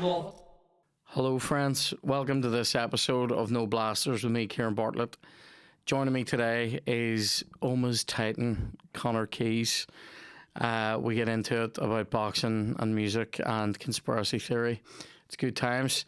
love it. Hello, friends. Welcome to this episode of No Blasters with me, Kieran Bartlett. Joining me today is Oma's Titan, Conor Keys. We get into it about boxing and music and conspiracy theory. It's good times.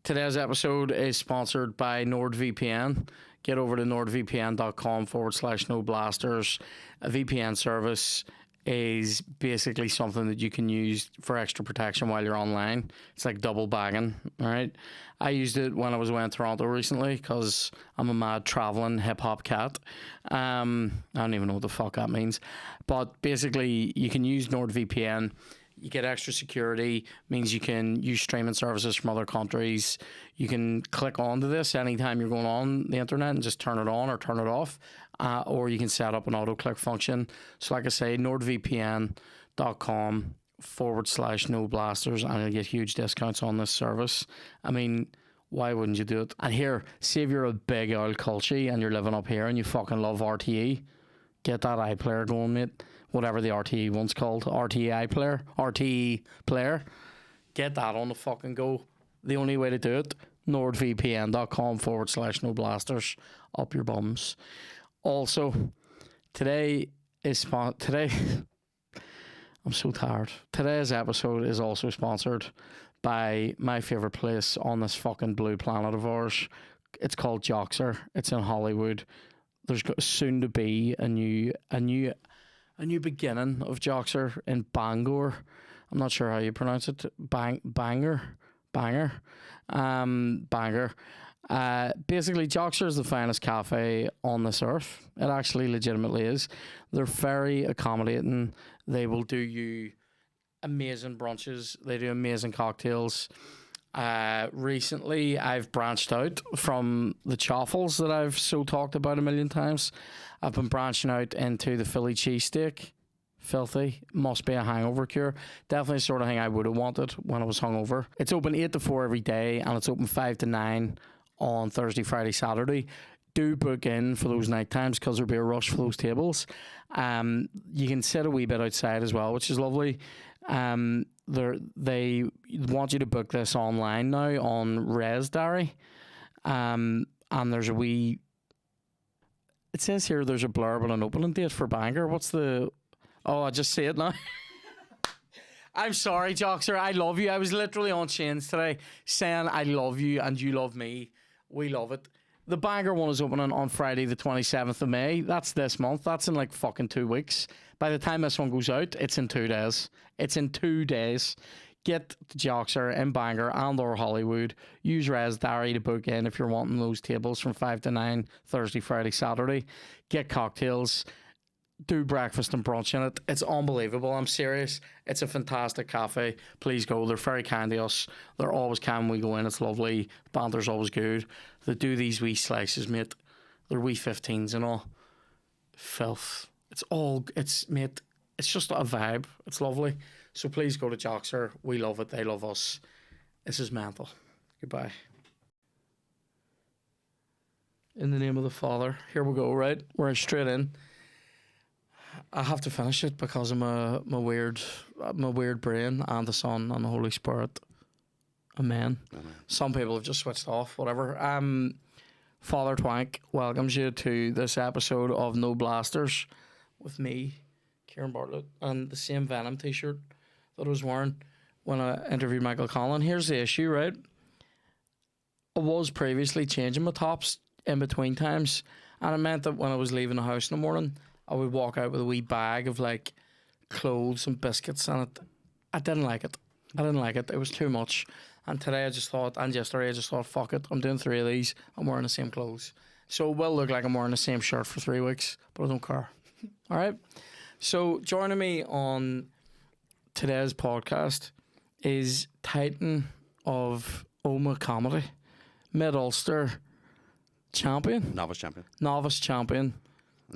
Today's episode is sponsored by NordVPN. Get over to nordvpn.com/noblasters. A VPN service is basically something that you can use for extra protection while you're online. It's like double bagging, all right? I used it when I was away in Toronto recently because I'm a mad traveling hip-hop cat. I don't even know what the fuck that means. But basically, you can use NordVPN. You get extra security, means you can use streaming services from other countries. You can click onto this anytime you're going on the internet and just turn it on or turn it off. Or you can set up an auto-click function. So like I say, nordvpn.com/noblasters, and you'll get huge discounts on this service. I mean, why wouldn't you do it? And here, see if you're a big old culture and you're living up here and you fucking love RTE, get that iPlayer going, mate. Whatever the RTE one's called, RTE player, get that on the fucking go. The only way to do it, nordvpn.com/noblasters, up your bums. Also, today, I'm so tired. Today's episode is also sponsored by my favourite place on this fucking blue planet of ours. It's called Joxer. It's in Hollywood. There's soon to be a new beginning of Joxer in Bangor. I'm not sure how you pronounce it. Banger. Basically, Joxer is the finest cafe on this earth. It actually legitimately is. They're very accommodating. They will do you amazing brunches. They do amazing cocktails. Recently, I've branched out from the chaffles that I've so talked about a million times. I've been branching out into the Philly cheesesteak. Filthy. Must be a hangover cure. Definitely the sort of thing I would have wanted when I was hungover. It's open 8 to 4 every day, and it's open 5 to 9 on Thursday, Friday, Saturday. Do book in for those night times because there'll be a rush for those tables. You can sit a wee bit outside as well, which is lovely. They want you to book this online now on Res Diary. And there's a wee... It says here there's a blurb and an opening date for Bangor. What's the... Oh, I just see it now. I'm sorry, Joxer. I love you. I was literally on chains today saying I love you and you love me. We love it. The Bangor one is opening on Friday the 27th of May. That's this month. That's in like fucking 2 weeks. By the time this one goes out, it's in 2 days. It's in 2 days. Get the Joxer in Bangor and or Hollywood. Use Res Diary to book in if you're wanting those tables from 5 to 9, Thursday, Friday, Saturday. Get cocktails. Do breakfast and brunch in it. It's unbelievable. I'm serious. It's a fantastic cafe. Please go. They're very kind to us. They're always kind when we go in. It's lovely. Banter's always good. They do these wee slices, mate. They're wee 15s and all. Filth. Mate, it's just a vibe. It's lovely. So please go to Joxer. We love it. They love us. This is mental. Goodbye. In the name of the Father. Here we go, right? We're straight in. I have to finish it because of my weird brain and the Son and the Holy Spirit. Amen. Some people have just switched off, whatever. Father Twank welcomes you to this episode of No Blasters with me, Kieran Bartlett, and the same Venom t-shirt that I was wearing when I interviewed Michael Collin. Here's the issue, right? I was previously changing my tops in between times, and it meant that when I was leaving the house in the morning, I would walk out with a wee bag of like clothes and biscuits, and I didn't like it. It was too much. And today and yesterday I just thought, fuck it, I'm doing 3 of these. I'm wearing the same clothes. So it will look like I'm wearing the same shirt for 3 weeks, but I don't care. All right. So joining me on today's podcast is Titan of Oma Comedy, Mid-Ulster champion. Novice champion.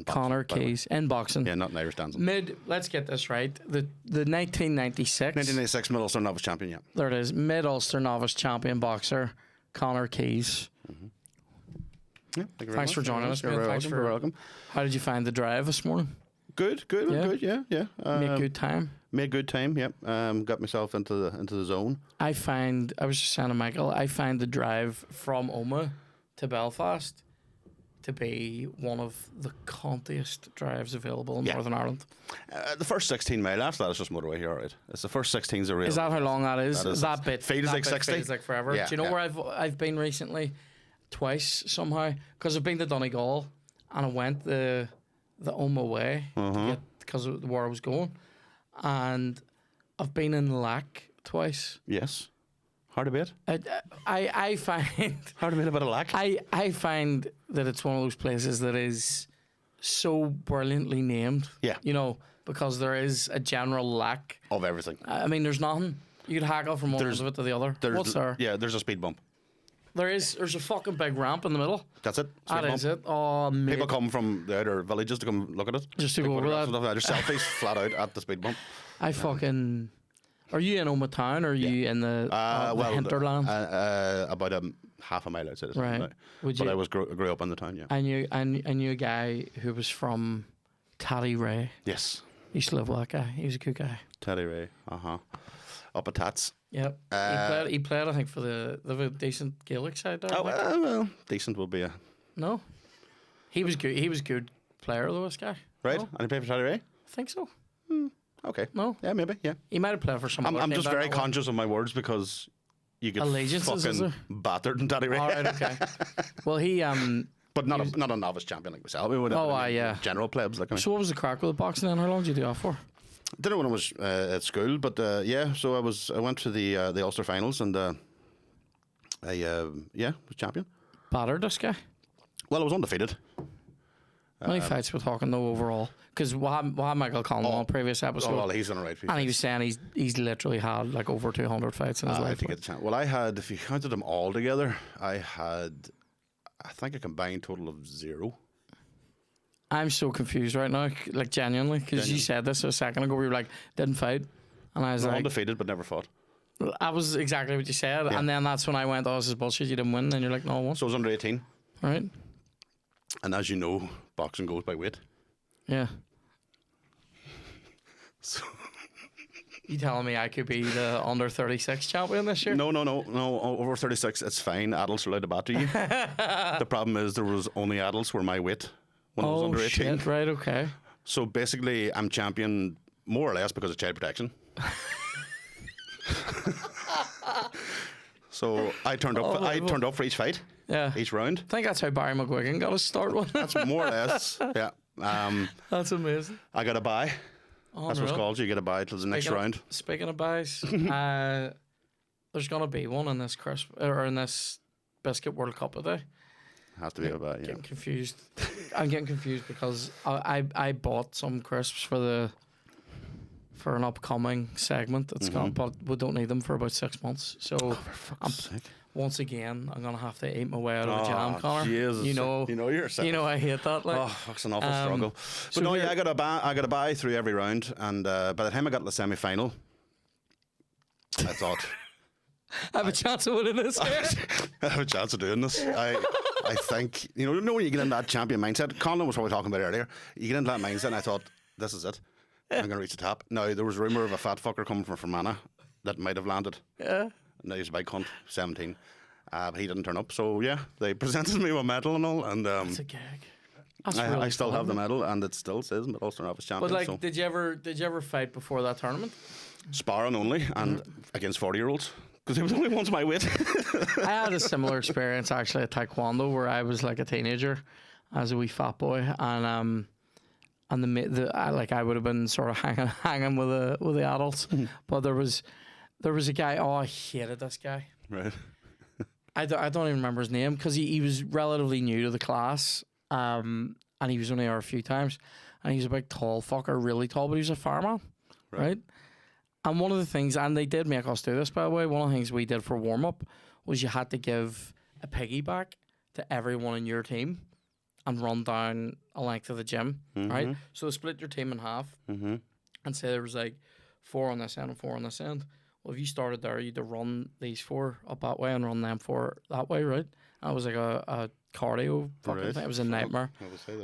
Conor Keys in boxing. Yeah, not in Irish dancing. Let's get this right. The 1996 Mid-Ulster novice champion, yeah. There it is. Mid-Ulster novice champion boxer, Conor Keys. Mm-hmm. Yeah, Thanks for joining us, man. You're welcome. How did you find the drive this morning? Good, yeah. Make good time. Made good time, yep. Got myself into the zone. I was just saying to Michael, I find the drive from Omagh to Belfast to be one of the contiest drives available in Northern Ireland. The first 16 mile, after that, it's just motorway here, right? It's the first 16's a real. Is that how long that is? That bit feels like 60? Feels like forever. Yeah, Do you know where I've been recently? Twice somehow, because I've been to Donegal and I went the Omagh way because of where I was going, and I've been in Lack twice. Yes. Hard a bit. I find hard a bit about a Lack. I find that it's one of those places that is so brilliantly named. Yeah. You know, because there is a general lack of everything. I mean, there's nothing. You could haggle from one end of it to the other. What's there? Yeah, there's a speed bump. There's a fucking big ramp in the middle. That's it. That is it. Oh, mate. People come from the outer villages to come look at it. Just to go over that. There's selfies flat out at the speed bump. I fucking... Are you in Omagh town or are you in the hinterland? About half a mile outside of right. now. Would but you, I grew up in the town, yeah. I knew a guy who was from Taddy Ray. Yes. He used to live with that guy. He was a good guy. Taddy Ray, up at Tats. Yep. He played, I think, for the decent Gaelic side there. Oh, well, decent will be a... No. He was good. He was a good player, though, this guy. Right. No? And he played for Taddy Ray? I think so. Okay. No? Yeah, maybe, yeah. He might have played for some I'm just very conscious of my words because you get fucking battered in Taddy Ray. All right, okay. Well, he... But not a novice champion like myself. Yeah. General plebs. Like so what was the crack with the boxing then? How long did you do that for? Did it when I was at school, but so I went to the Ulster finals and I was champion. Battered this guy? Well, I was undefeated. How many fights we're talking though overall? Because we had Michael Conlon on previous episode. Oh, well, he's on the right feet. And he was saying he's literally had like over 200 fights in his life. To get the chance. Well, I had, if you counted them all together, I think a combined total of 0. I'm so confused right now, like genuinely, because you said this a second ago. We were like, didn't fight, and I was like, undefeated but never fought. That was exactly what you said, and then that's when I went, "Oh, this is bullshit. You didn't win." And you're like, "No, I won." So I was under 18, right? And as you know, boxing goes by weight. Yeah. So you telling me I could be the under 36 champion this year? No. Over 36, it's fine. Adults are allowed to batter you. The problem is there was only adults were my weight when I was under 18. Shit, right, okay. So basically, I'm champion more or less because of child protection. So I turned up. I turned up for each fight. Yeah. Each round. I think that's how Barry McGuigan got his start one. That's more or less. Yeah. That's amazing. I got a bye. Oh, that's what it's called. You get a bye till the next round. Speaking of buys, there's gonna be one in this in this Biscuit World Cup today. Has to be a bye. Yeah. Getting confused. I'm getting confused because I bought some crisps for an upcoming segment that's gone, but we don't need them for about 6 months. So once again, I'm gonna have to eat my way out of a jam, Connor. Jesus. You know yourself. You know I hate that. Like, it's an awful struggle. But no, I got a bye through every round, and by the time I got to the semi-final, I thought I have a chance of winning this. I have a chance of doing this. I think when you get into that champion mindset. Conor was probably talking about earlier. You get into that mindset, and I thought, this is it. I'm going to reach the top. Now, there was a rumour of a fat fucker coming from Fermanagh that might have landed. Yeah. Now he's a big cunt, 17. But he didn't turn up. So, yeah, they presented me with a medal and all. And that's a gag. I still have the medal, and it still says Ulster Novice Champion. But, did you ever fight before that tournament? Sparring only, and against 40-year-olds. Because they were the only ones my weight. I had a similar experience, actually, at Taekwondo, where I was, like, a teenager as a wee fat boy. And I would have been sort of hanging with the adults, but there was a guy. Oh, I hated this guy. Right. I don't even remember his name because he was relatively new to the class, and he was only there a few times, and he was a big tall fucker, really tall, but he was a fireman, right? And one of the things, and they did make us do this, by the way. One of the things we did for warm up was you had to give a piggyback to everyone in your team and run down a length of the gym, right? So split your team in half and say there was like 4 on this end and 4 on this end. Well, if you started there, you had to run these 4 up that way and run them 4 that way, right? And it was like a cardio fucking thing. It was a nightmare.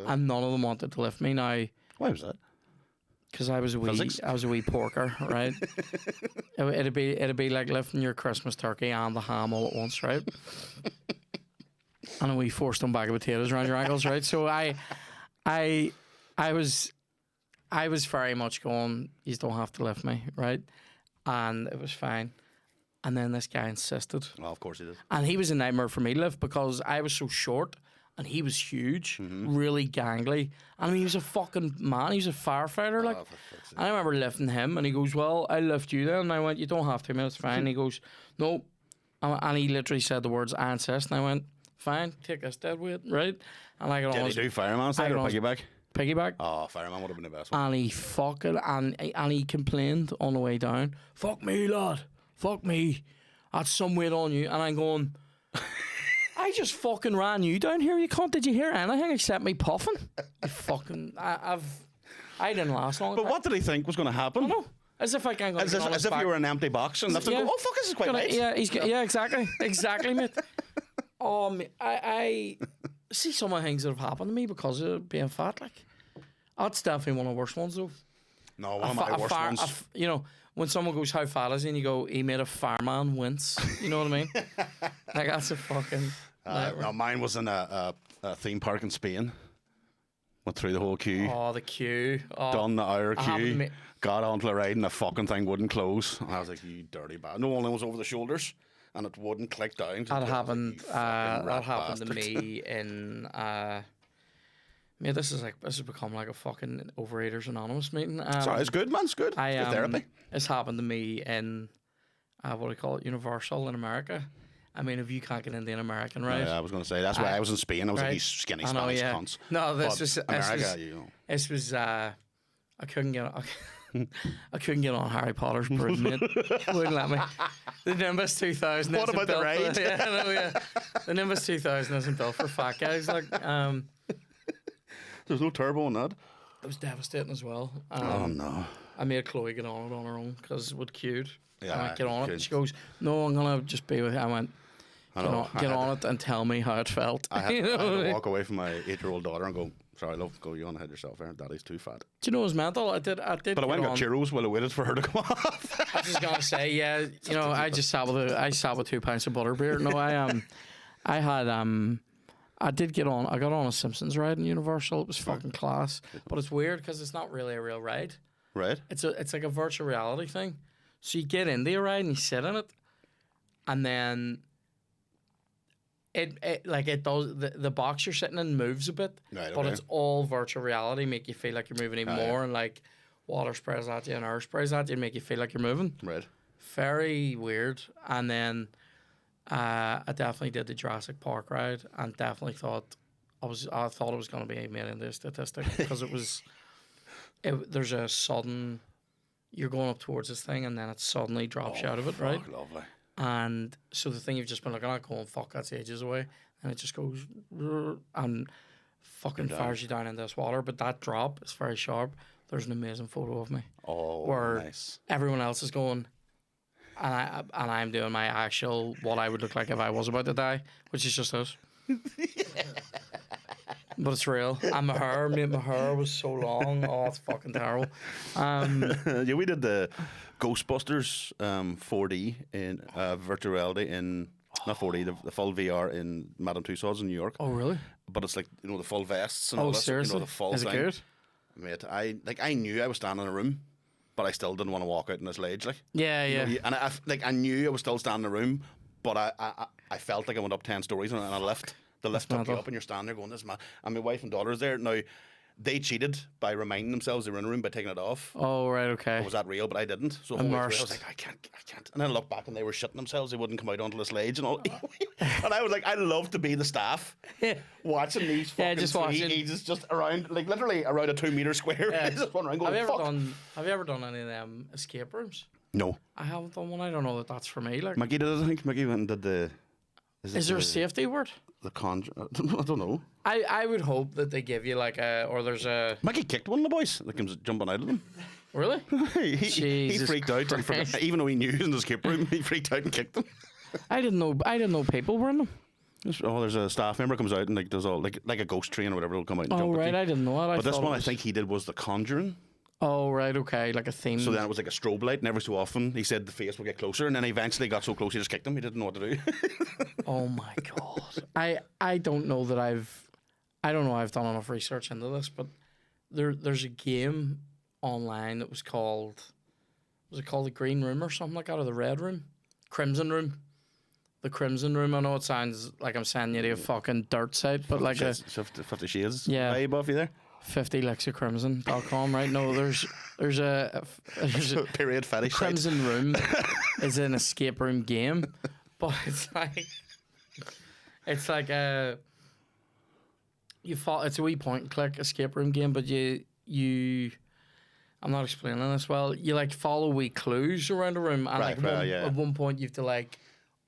And none of them wanted to lift me. Now, why was that? because I was a wee porker, right? It'd be like lifting your Christmas turkey and the ham all at once, right? And a wee 4-stone bag of potatoes around your ankles, right? So I was very much going, you don't have to lift me, right? And it was fine. And then this guy insisted. Well, of course he did. And he was a nightmare for me to lift because I was so short and he was huge, really gangly. And I mean, he was a fucking man. He was a firefighter. Like, and I remember lifting him and he goes, well, I'll lift you then. And I went, you don't have to, man. It's fine. And he goes, no. And he literally said the words, I insist. And I went, fine, take this dead weight, right? And I got Did he do fireman side or piggyback? Piggyback. Oh, fireman would have been the best one. And he fucking, and he complained on the way down, fuck me, lad. Fuck me. That's some weight on you. And I'm going, I just fucking ran you down here, you cunt. Did you hear anything except me puffing? You fucking, I didn't last long. But what did he think was going to happen? I don't know. As if I can't go. As if you were an empty box and lifted. Yeah. Oh fuck, this is quite nice. Yeah, exactly, mate. Oh, I see some of the things that have happened to me because of being fat. Like, that's definitely one of the worst ones, though. No, one of my worst ones. You know, when someone goes, "How fat is he?" and you go, "He made a fireman wince." You know what I mean? Like, that's a fucking. No, mine was in a theme park in Spain. Went through the whole queue. Oh, the queue. Oh, Done the hour queue. Got onto the ride and the fucking thing wouldn't close. And I was like, you dirty bastard. No one was over the shoulders and it wouldn't click down. That happened. That happened to bastard. me in. Mate, this has become like a fucking Overeaters Anonymous meeting. Sorry, it's good, man. It's good. I Good therapy. It's happened to me in what do you call it? Universal in America. I mean, if you can't get into an American, right? Yeah, I was going to say that's why I was in Spain. I was like these skinny Spanish cunts. No, But America, you know. This was I couldn't get. I couldn't get on Harry Potter's brood, mate. Wouldn't let me. The Nimbus 2000. What about the ride? The Nimbus 2000 isn't built for fat guys. Like, there's no turbo on that. it was devastating as well. Oh no! I made Chloe get on it on her own because it would queued. Yeah, I went, get on it. good. She goes, "No, I'm gonna just be with you." I went, "Get on it and tell me how it felt." I had, You know I what had I to mean? walk away from my 8-year-old daughter and go, "Sorry, love, go you on ahead yourself. There, Daddy's too fat." Do you know it was mental? I did. But I get went and on. got Cheeros while I waited for her to come off. I was just gonna say, yeah, you know, I just sat with 2 pints of butterbeer. No, I did get on. I got on a Simpsons ride in Universal. It was fucking class. But it's weird because it's not really a real ride. Right? It's like a virtual reality thing. So you get into a ride and you sit in it, and then it does the box you're sitting in moves a bit, Right, but okay. it's all virtual reality. Make you feel like you're moving even more, and like water sprays at you and air sprays at you, and make you feel like you're moving. Right. Very weird. And then I definitely did the Jurassic Park ride, and definitely thought I thought it was going to be made into a statistic because it was. There's a sudden. You're going up towards this thing, and then it suddenly drops you out of it, right? Lovely. And so the thing you've just been looking at, going, fuck, that's ages away, and it just goes and fucking fires you down in this water. But that drop is very sharp. There's an amazing photo of me Oh, where nice. everyone else is going, and I'm doing my actual what I would look like if I was about to die, which is just us. But it's real. And my hair was so long. Oh, it's fucking terrible. Yeah, we did the Ghostbusters 4D in virtual reality in not 4D, the full VR in Madame Tussauds in New York. Oh, really? But it's like, you know, the full vests and all Oh, this, seriously? you know, the full Is it thing. good? Mate, I knew I was standing in a room, but I still didn't want to walk out in this ledge, like. Yeah, yeah. You know, and I knew I was still standing in a room, but I felt like I went up 10 stories and I left. The lift took you mental. up and you're standing there going, this is mad. And my wife and daughter's there. Now, they cheated by reminding themselves they were in a room by taking it off. Oh, right, okay. Was that real? But I didn't. So the whole way through, I was Immersed. like, I can't. And then I looked back and they were shitting themselves. They wouldn't come out onto this ledge and all. And I was like, I love to be the staff watching these fucking just three watching. ages just around, like literally around a 2 meter square. Yeah. Just one around going, Have fuck. you ever done any of them escape rooms? No. I haven't done one. I don't know that that's for me. Like, Maggie did it, I think. Maggie went and did the... is there a safety word? The conjure... I don't know. I would hope that they give you like or there's a... Maggie kicked one of the boys that comes jumping out of them. Really? he Jesus freaked out and Christ. even though he knew he was in the escape room, he freaked out and kicked them. I didn't know people were in them. There's a staff member comes out and like does all like a ghost train or whatever will come out and Oh, jump at right, you. I didn't know that. But this one I think he did was the Conjuring, Oh, right, okay, like a theme. So then it was like a strobe light, and every so often he said the face would get closer, and then he eventually got so close he just kicked him. He didn't know what to do. Oh my god. I don't know that I don't know I've done enough research into this, but there's a game online that was it called the Green Room or something like that, or the Red Room? Crimson Room. The Crimson Room. I know it sounds like I'm sending you to a fucking dirt site, but like a 50 Shades Yeah. vibe off you there. 50lexicrimson.com, right? No, there's a Period fetish site. Crimson Room is an escape room game, but it's like a it's a wee point and click escape room game, but you I'm not explaining this well. You like follow wee clues around the room, and Right, at one point you have to like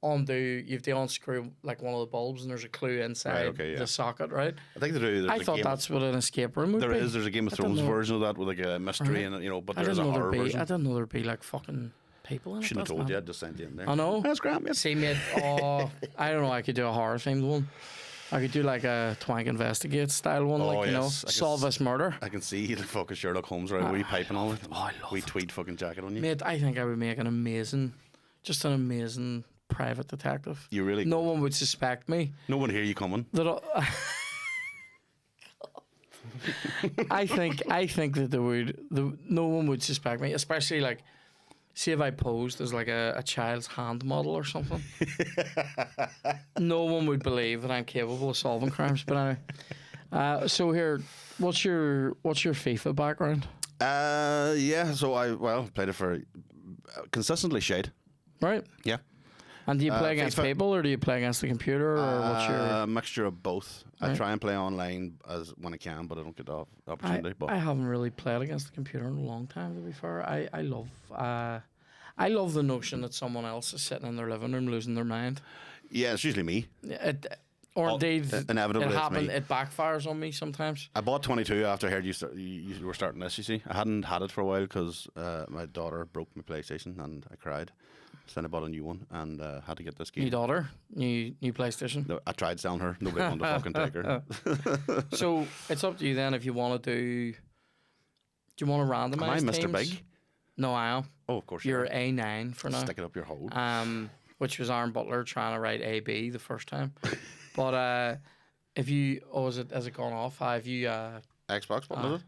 unscrew like one of the bulbs, and there's a clue inside the socket, right? I think there's I a thought game, that's what an escape room would be. there's a Game of Thrones version of that with like a mystery and but there's a horror version. I didn't know there'd be like fucking people in it. Shouldn't have told you. I just sent you in there. I know. That's grand, mate. See, mate, I don't know. I could do a horror themed one. I could do like a Twank Investigate style one, like, you know, solve this murder. I can see the fucking Sherlock Holmes around wee pipe and all that. Oh, I love wee tweed fucking jacket on you. Mate, I think I would make an amazing private detective. You really? No one would suspect me. No one hear you coming. I think that no one would suspect me, especially like, see if I posed as like a child's hand model or something. No one would believe that I'm capable of solving crimes. But anyway, so here, what's your FIFA background? Yeah. So I played it for consistently shade. Right. Yeah. And do you play against FIFA, people, or do you play against the computer, or what's your mixture of both? Right. I try and play online when I can, but I don't get the opportunity. I haven't really played against the computer in a long time, to be fair. I love the notion that someone else is sitting in their living room losing their mind. Yeah, it's usually me. Indeed, inevitably, it backfires on me sometimes. I bought 22 after I heard you were starting this. You see, I hadn't had it for a while because my daughter broke my PlayStation and I cried. So then I bought a new one and had to get this game. New daughter, new PlayStation. No, I tried selling her. Nobody wanted to fucking take her. So it's up to you then if you want to do. Do you want to randomize? Am I Mr. teams? Big? No, I am. Oh, of course You're A9 for now. Stick it up your hole. Which was Aaron Butler trying to write AB the first time. But if you, has it gone off? Have you? Xbox button, is it?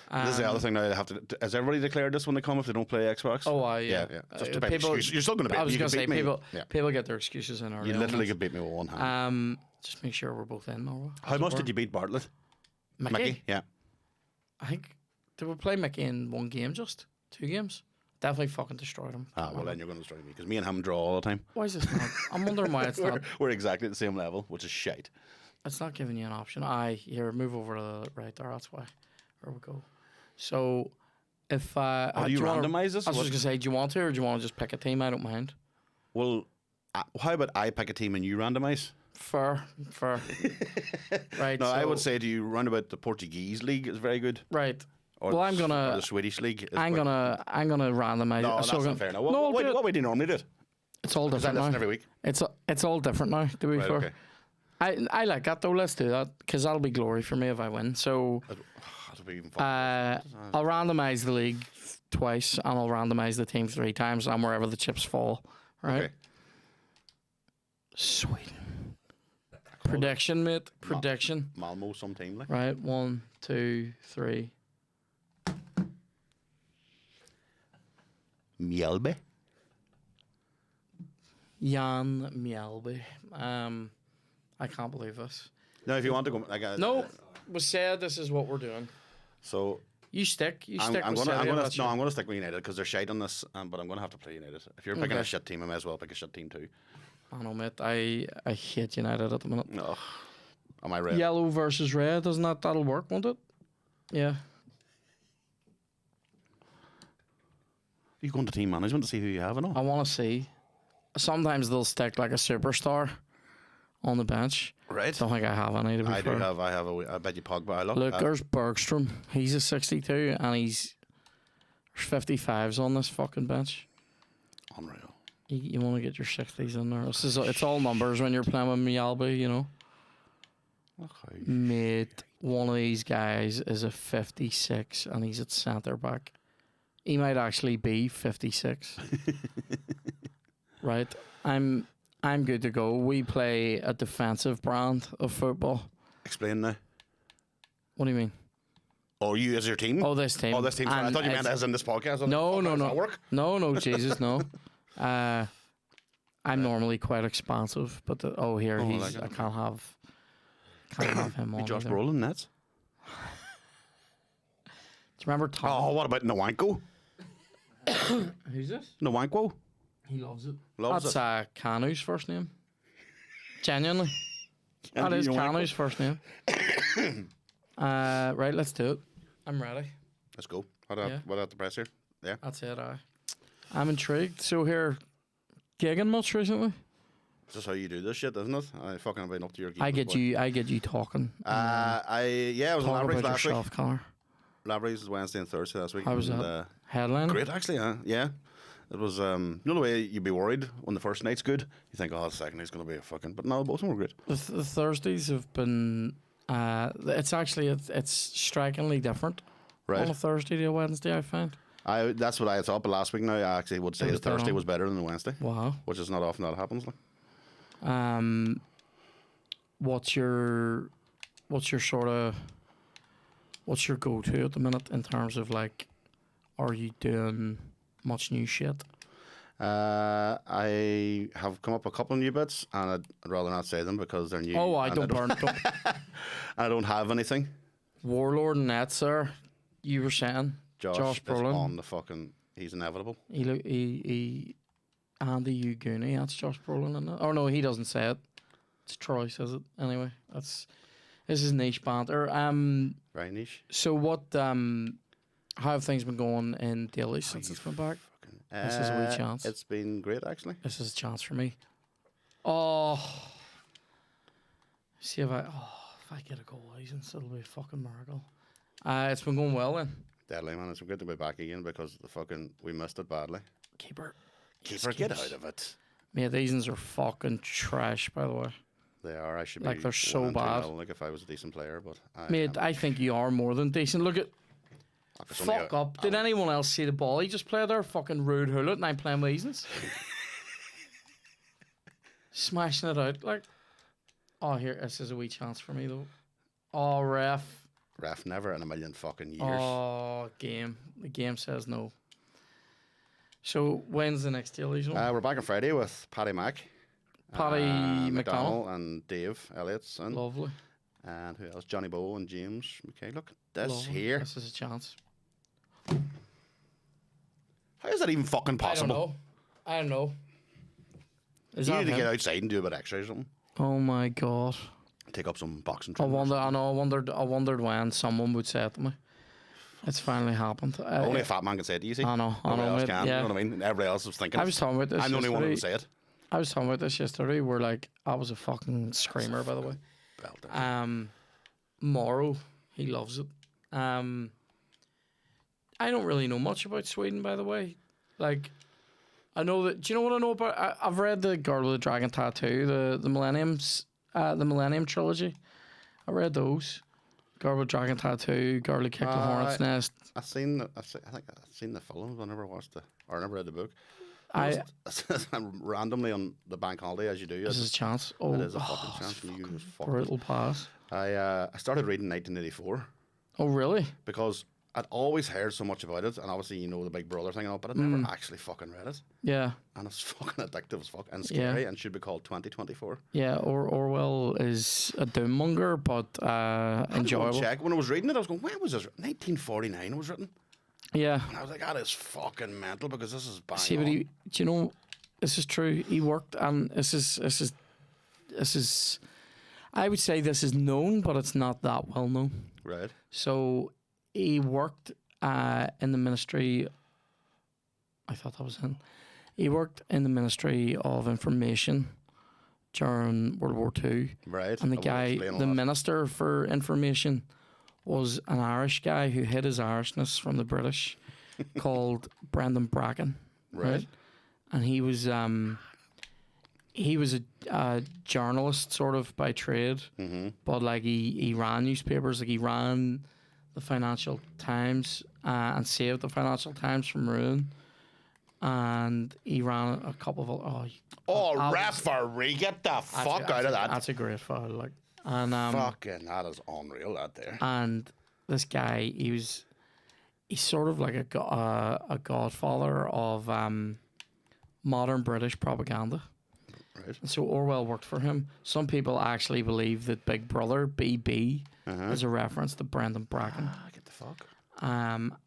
This is the other thing now. They have to. Has everybody declared this when they come if they don't play Xbox? Oh, yeah. Just to you're still going to beat me. I was going to say me. people get their excuses in early. You literally could beat me with one hand. Just make sure we're both in. Or how much did you beat Bartlett? Mickey? Yeah. I think did we play Mickey in one game? Just 2 games. Definitely fucking destroyed him. Well then you're going to destroy me because me and him draw all the time. Why is this not? I'm wondering why it's not. We're exactly at the same level, which is shite. It's not giving you an option. Here, move over to the right there. That's why. There we go. So, if do you randomize this? I was just gonna say, do you want to, or do you want to just pick a team? I don't mind. Well, how about I pick a team and you randomize? Fair. Right. No, I would say to you, round about the Portuguese league is very good. Right. Or well, or the Swedish league. I'm gonna randomize. No, that's not fair. Now, what way do you normally do it? It's all different now. every week. It's all different now. To be fair. Okay. I like that though. Let's do that because that'll be glory for me if I win. So that'll be even fun. I'll randomize the league twice and I'll randomize the team 3 times and wherever the chips fall. Right. Okay. Sweden. Prediction, mate. Prediction. Malmo, some team like. Right. 1, 2, 3. Mjällby. Jan Mjällby. I can't believe this. No, if you want to go, no, we said this is what we're doing. So you stick. I'm gonna stick with United because they're shite on this. But I'm gonna have to play United. If you're picking a shit team, I may as well pick a shit team too. I know, mate. I hate United at the minute. No, am I red? Yellow versus red, doesn't that'll work, won't it? Yeah. You going to team management to see who you have and all? I want to see. Sometimes they'll stick like a superstar on the bench. Right. Don't think I have any. To be fair. I bet you Pogba. Look, there's Bergstrom. He's a 62, and there's 55s on this fucking bench. Unreal. You want to get your 60s in there. It's all numbers when you're playing with Mjällby, you know. Okay. Mate, one of these guys is a 56 and he's at centre back. He might actually be 56. Right? I'm good to go. We play a defensive brand of football. Explain now. What do you mean? Oh, you as your team? Oh, this team. Oh, this team. I And thought you meant it's- as in this podcast. No, no, Does no. that work? No, Jesus, no. I'm normally quite expansive, but here Oh, he's. like it. I can't have him on. You Josh either. Brolin, nets. Do you remember Tom? Oh, what about Nwanko? Who's this? Nwanko? He loves it. Loves That's Canu's first name. Genuinely. That is Canu's first name. Right, let's do it. I'm ready. Let's go. What at the press here? Yeah. That's it, I'm intrigued. So here, gigging much recently? This is how you do this shit, isn't it? I fucking have been up to your game. I get you talking. I was on Talk Labrary's about last yourself, week. Connor. Labrary's was Wednesday and Thursday last week. How was and, that? Headline? Great, actually. Yeah. It was, you know the way you'd be worried when the first night's good? You think, the second night's going to be a fucking... But no, both of them were great. The Thursdays have been... it's strikingly different Right. on a Thursday to a Wednesday, I find. That's what I thought, but last week now I actually would say It was the Thursday dead on. was better than the Wednesday, Wow. which is not often that happens. Like. What's your go-to at the minute in terms of like, are you doing much new shit? I have come up with a couple of new bits, and I'd rather not say them because they're new. Oh, I and don't burn. I don't have anything. Warlord and that, sir. You were saying Josh is Brolin. on the fucking. He's inevitable. He Andy Uguni. That's Josh Brolin, isn't it? Oh no, he doesn't say it. It's Troy says it. Anyway, this is niche banter. Very niche. So what? How have things been going in Daly since it's been back? This is a wee chance. It's been great, actually. This is a chance for me. Oh, see if I get a goal license, it'll be a fucking miracle. It's been going well then. Deadly, man. It's good to be back again because we missed it badly. Keeper, Get out of it. mate. These ones are fucking trash, by the way. They are. I should Like, be they're so 1-2 bad. nil, like if I was a decent player, but Mate, I think you are more than decent. Look at. it's only Fuck up. Did anyone else see the ball? He just played there, fucking rude hullet, and I'm playing with these ones. Smashing it out. Like, oh, here, this is a wee chance for me, though. Oh, ref. Ref never in a million fucking years. Oh, game. The game says no. So, when's the next Daily Zone? We're back on Friday with Paddy Mack, Paddy McDonald, and Dave Elliott's in. Lovely. And who else? Johnny Bow and James McKay. Look, this Lovely. here. This is a chance. How is that even fucking possible? I don't know. Is You that need to him? get outside and do a bit of exercise or something. Oh my god. Take up some boxing I training. or wondered when someone would say it to me. It's finally happened. something. Only a fat man can say it, you see. I know, Nobody else mate, can. yeah. You know what I mean? Everybody else was thinking. I was talking about this I'm the only one who would yesterday. say it. I was talking about this yesterday. We're like, I was a fucking screamer, by the way. Belter. Morrow, he loves it. I don't really know much about Sweden, by the way. Like, I know that. Do you know what I know about? I've read the Girl with the Dragon Tattoo, the Millennium trilogy. I read those. Girl with Dragon Tattoo, Girl Who Kicked the Hornet's Nest. I think I've seen the films. I never watched I never read the book. I randomly on the bank holiday, as you do. This is a chance. Oh, It is a fucking chance. And you just fuck it. brutal pass. I started reading 1984 Oh, really? because I'd always heard so much about it, and obviously you know the Big Brother thing and all, but I'd never actually fucking read it, Yeah. and it's fucking addictive as fuck and scary, and should be called 2024. Yeah, Orwell is a doommonger, but I had to go and enjoyable. check when I was reading it. I was going, when was this? 1949 it was written, Yeah. and I was like, that is fucking mental because this is bang See, but on. do you know, this is true. He worked, and this is. I would say this is known, but it's not that well known. Right. So he worked in the Ministry. I thought that was him. He worked in the Ministry of Information during World War II. Right. And the I will guy, explain all the that. Minister for Information, was an Irish guy who hid his Irishness from the British, called Brendan Bracken. Right. And he was he was a journalist sort of by trade, but like he ran newspapers, like he ran the Financial Times and saved the Financial Times from ruin, and he ran a couple of referee, get the fuck out of that. That's a great foul, like, and Fucking, that is unreal, that there. and this guy, he's sort of like a godfather of modern British propaganda. Right. And so Orwell worked for him. Some people actually believe that Big Brother, BB, is a reference to Brendan Bracken. Get the fuck.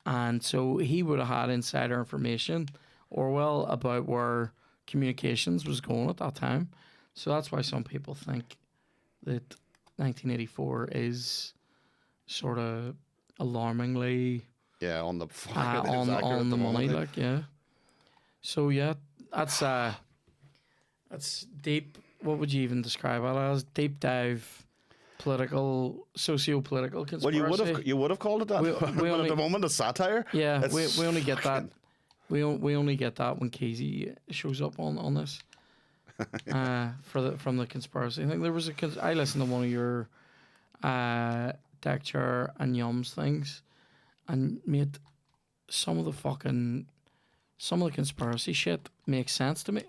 And so he would have had insider information, Orwell, about where communications was going at that time. So that's why some people think that 1984 is sort of alarmingly on the on the money, like, yeah. So yeah, that's deep. What would you even describe it as? Deep dive, socio-political conspiracy. Well, you would have called it that. But at the moment, it's satire. Yeah, we only get that. We only get that when Keezy shows up on this. From the conspiracy thing, there was I listened to one of your deck chair and yums things, and mate, some of the conspiracy shit makes sense to me.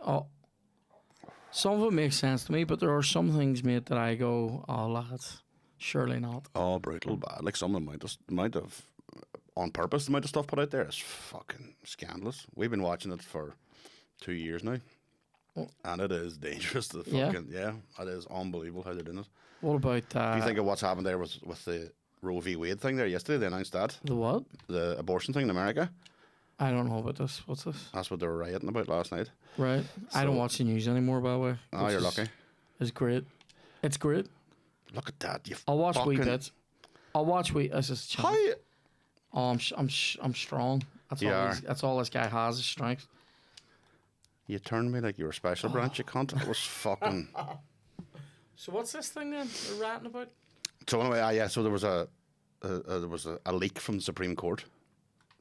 Some of it makes sense to me, but there are some things, mate, that I go, oh lads, surely not. Oh, brutal bad. Like some of the amount of on purpose, the amount of stuff put out there is fucking scandalous. We've been watching it for 2 years now. And it is dangerous. It is unbelievable how they're doing it. What about... Do you think of what's happened there with the Roe v. Wade thing there yesterday? They announced that. The what? The abortion thing in America. I don't know about this. What's this? That's what they were rioting about last night. Right. So, I don't watch the news anymore, by the way. Oh, you're lucky. It's great. It's great. Look at that. I'll watch wee bits. I'll watch wee... This is how? Oh, I'm strong. That's all this guy has is strength. You turned me like you were special branch, you cunt. It was fucking... So what's this thing then we're ranting about? So anyway, so there was a leak from the Supreme Court.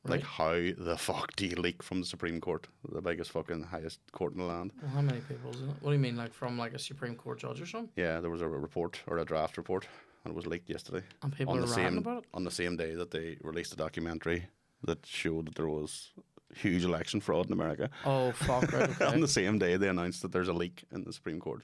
Right. Like, how the fuck do you leak from the Supreme Court? The biggest fucking highest court in the land. Well, how many people is it? What do you mean, like from like a Supreme Court judge or something? Yeah, there was a report or a draft report, and it was leaked yesterday. And people are ranting about it? On the same day that they released a documentary that showed that there was huge election fraud in America. Oh, fuck, right, okay. On the same day they announced that there's a leak in the Supreme Court.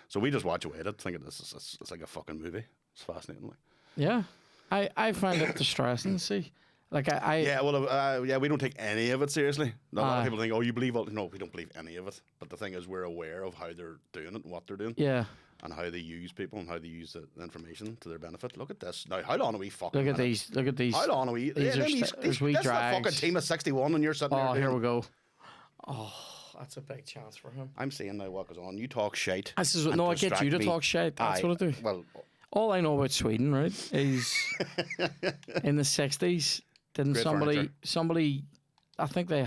So we just watch away at it, thinking it's like a fucking movie. It's fascinating. Like. Yeah. I find it distressing, see. Like we don't take any of it seriously. A lot of people think, oh, you believe all... No, we don't believe any of it. But the thing is, we're aware of how they're doing it and what they're doing. Yeah. And how they use people and how they use the information to their benefit. Look at this. Now, how long are we fucking... Look at these. How long are we... These wee that's drags. a fucking team of 61 and you're sitting there... Oh, here we go. Oh, that's a big chance for him. I'm saying now what goes on. You talk shite. I get you to talk shite. That's what I do. Well... All I know about Sweden, right, is in the 60s... Didn't somebody, I think in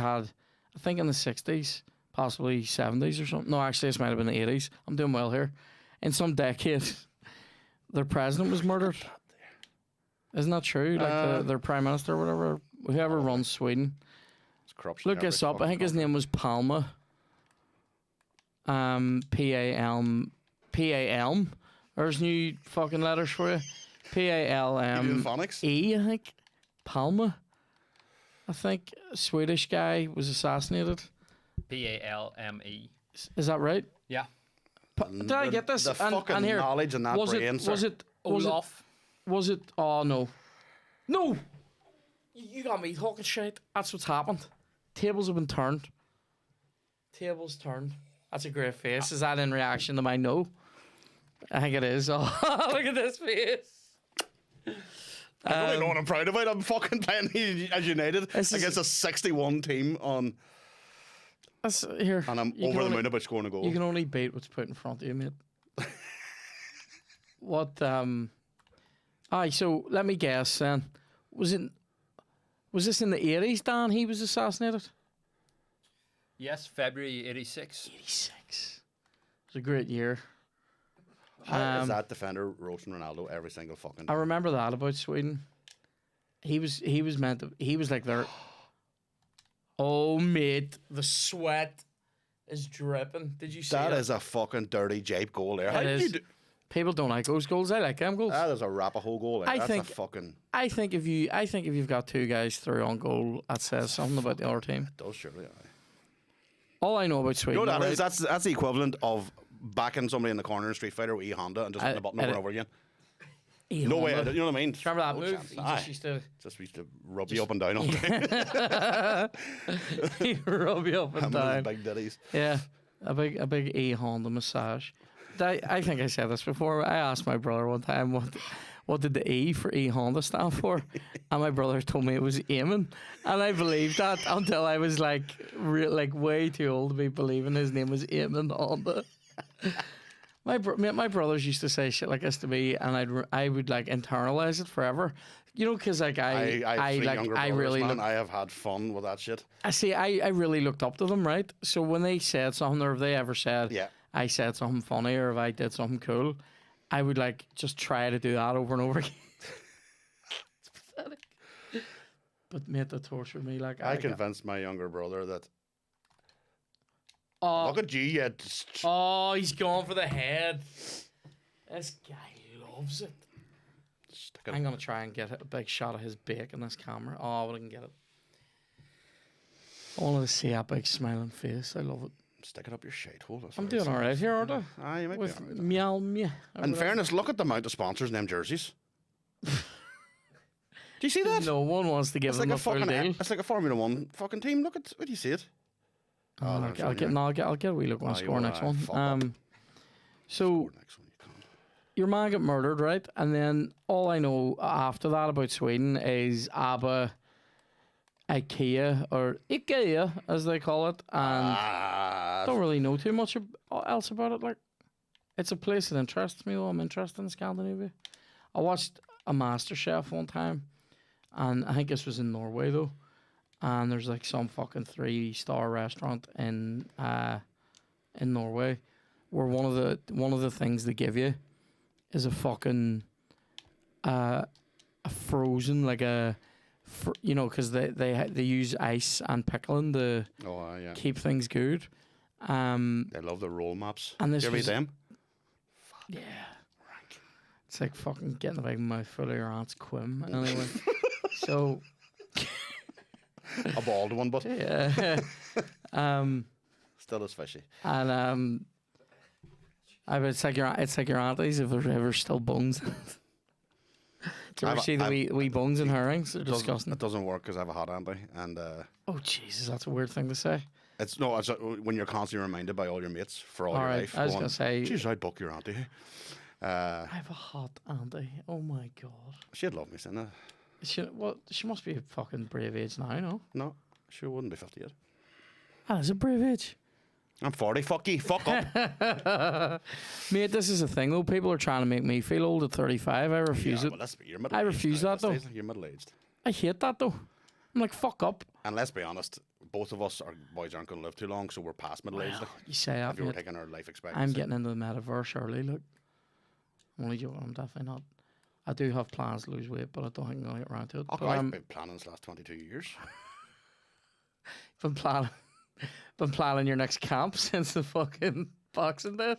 the 60s, possibly 70s or something. No, actually, this might have been the 80s. I'm doing well here. In some decade, their president was murdered. Isn't that true? Like their prime minister or whatever, whoever runs Sweden. It's corruption. Look this up. I think his name was Palme. P-A-L-M. There's new fucking letters for you. P-A-L-M-E, I think. Palme, I think, Swedish guy was assassinated. P-A-L-M-E. Is that right? Yeah. Did I get this? The fucking here, knowledge in that brain, was it Olaf? Was it? Oh no, no! You got me talking shit. That's what's happened. Tables have been turned. Tables turned. That's a great face. Is that in reaction to my no? I think it is. Oh, look at this face. I don't really know what I'm proud about. I'm fucking playing as United against a 61 team on. Here. And I'm over the moon about scoring a goal. You can only beat what's put in front of you, mate. What? So let me guess then. Was this in the 80s, Dan? He was assassinated? Yes, February 86. 86. It was a great year. How is that defender roasting Ronaldo every single fucking time? I remember that about Sweden. He was like their... Oh, mate, the sweat is dripping. Did you see That it? is a fucking dirty jape goal there. How It do is. you do? People don't like those goals. I like them goals. That is a Arapaho goal there. I That's think- a fucking... I think if you've got two guys through on goal, that says something about the other team. It does, surely. All I know about Sweden, You know what that right, is? That's the equivalent of backing somebody in the corner in Street Fighter with E-Honda and just hitting the button over and over again. Ian No way. Honda. You know what I mean? Remember that No move? chance. He Aye. just used to Just used to rub you up and down all day. he rub you up and Him and his down. big ditties. Yeah, a big E Honda massage. I think I said this before. I asked my brother one time what did the E for E Honda stand for, and my brother told me it was aiming, and I believed that until I was like way too old to be believing his name was Eamon Honda. My brothers used to say shit like this to me, and I would like internalize it forever. You know, because like I have three younger brothers, really man. look, I have had fun with that shit. I really looked up to them, right? So when they said something, or if they ever said, Yeah. I said something funny, or if I did something cool, I would like just try to do that over and over again. It's pathetic. But mate, that tortured me. Like I convinced my younger brother that. Oh, Look at you, you. oh, he's going for the head. This guy loves it. Stick it. I'm gonna try and get a big shot of his beak in this camera. Oh, but I can get it. I wanted to see that big smiling face. I love it. Stick it up your shit hole. That's I'm what doing I all right here, aren't I? Aye, you might With be all right. meow meow. In fairness, look at the amount of sponsors in them jerseys. Do you see that? No one wants to give It's them like a full fucking. deal. It's like a Formula One fucking team. Look at. Where do you see it? Oh, no, I'll it's get, I'll on get, here. no, I'll get a wee look when I Oh, you score will, next aye, one. fuck up. So Next one, you can't. your man got murdered, right? And then all I know after that about Sweden is ABBA, IKEA as they call it, and don't really know too much else about it. Like, it's a place that interests me. Though I'm interested in Scandinavia. I watched a MasterChef one time, and I think this was in Norway though. And there's like some fucking 3-star restaurant in Norway, where one of the things they give you is a fucking a frozen like because they use ice and pickling to Oh, yeah. keep things good. They love the roll maps. And this Do you ever eat was- them? Yeah, it's like fucking getting a big mouthful of your aunt's quim. Anyway, so A bald one, but yeah, still as fishy. and it's like your aunties if there's ever still bones. Do you ever see the wee bones in herrings? They're disgusting. It doesn't work because I have a hot auntie, and Oh Jesus, that's a weird thing to say. it's when you're constantly reminded by all your mates for all All your right, life. I was going, gonna say "Jeez, I'd book your auntie." I have a hot auntie. Oh my god. She'd love me saying that. She must be a fucking brave age now, no? No, she wouldn't be 50 yet. That is a brave age. I'm 40. Fuck you. Fuck up. Mate, this is a thing though. People are trying to make me feel old at 35. I refuse Yeah, it. well, you're middle-aged I refuse now, that, though. You're middle-aged. I hate that though. I'm like, fuck up. And let's be honest, both of us, our boys aren't going to live too long, so we're past middle-aged. like, You say that, if you were mate. taking our life expectancy. I'm getting into the metaverse early, look. I'm only joking, I'm definitely not. I do have plans to lose weight, but I don't think I'm going to get around to it. Oh, But I've been planning this last 22 years. been planning your next camp since the fucking boxing days.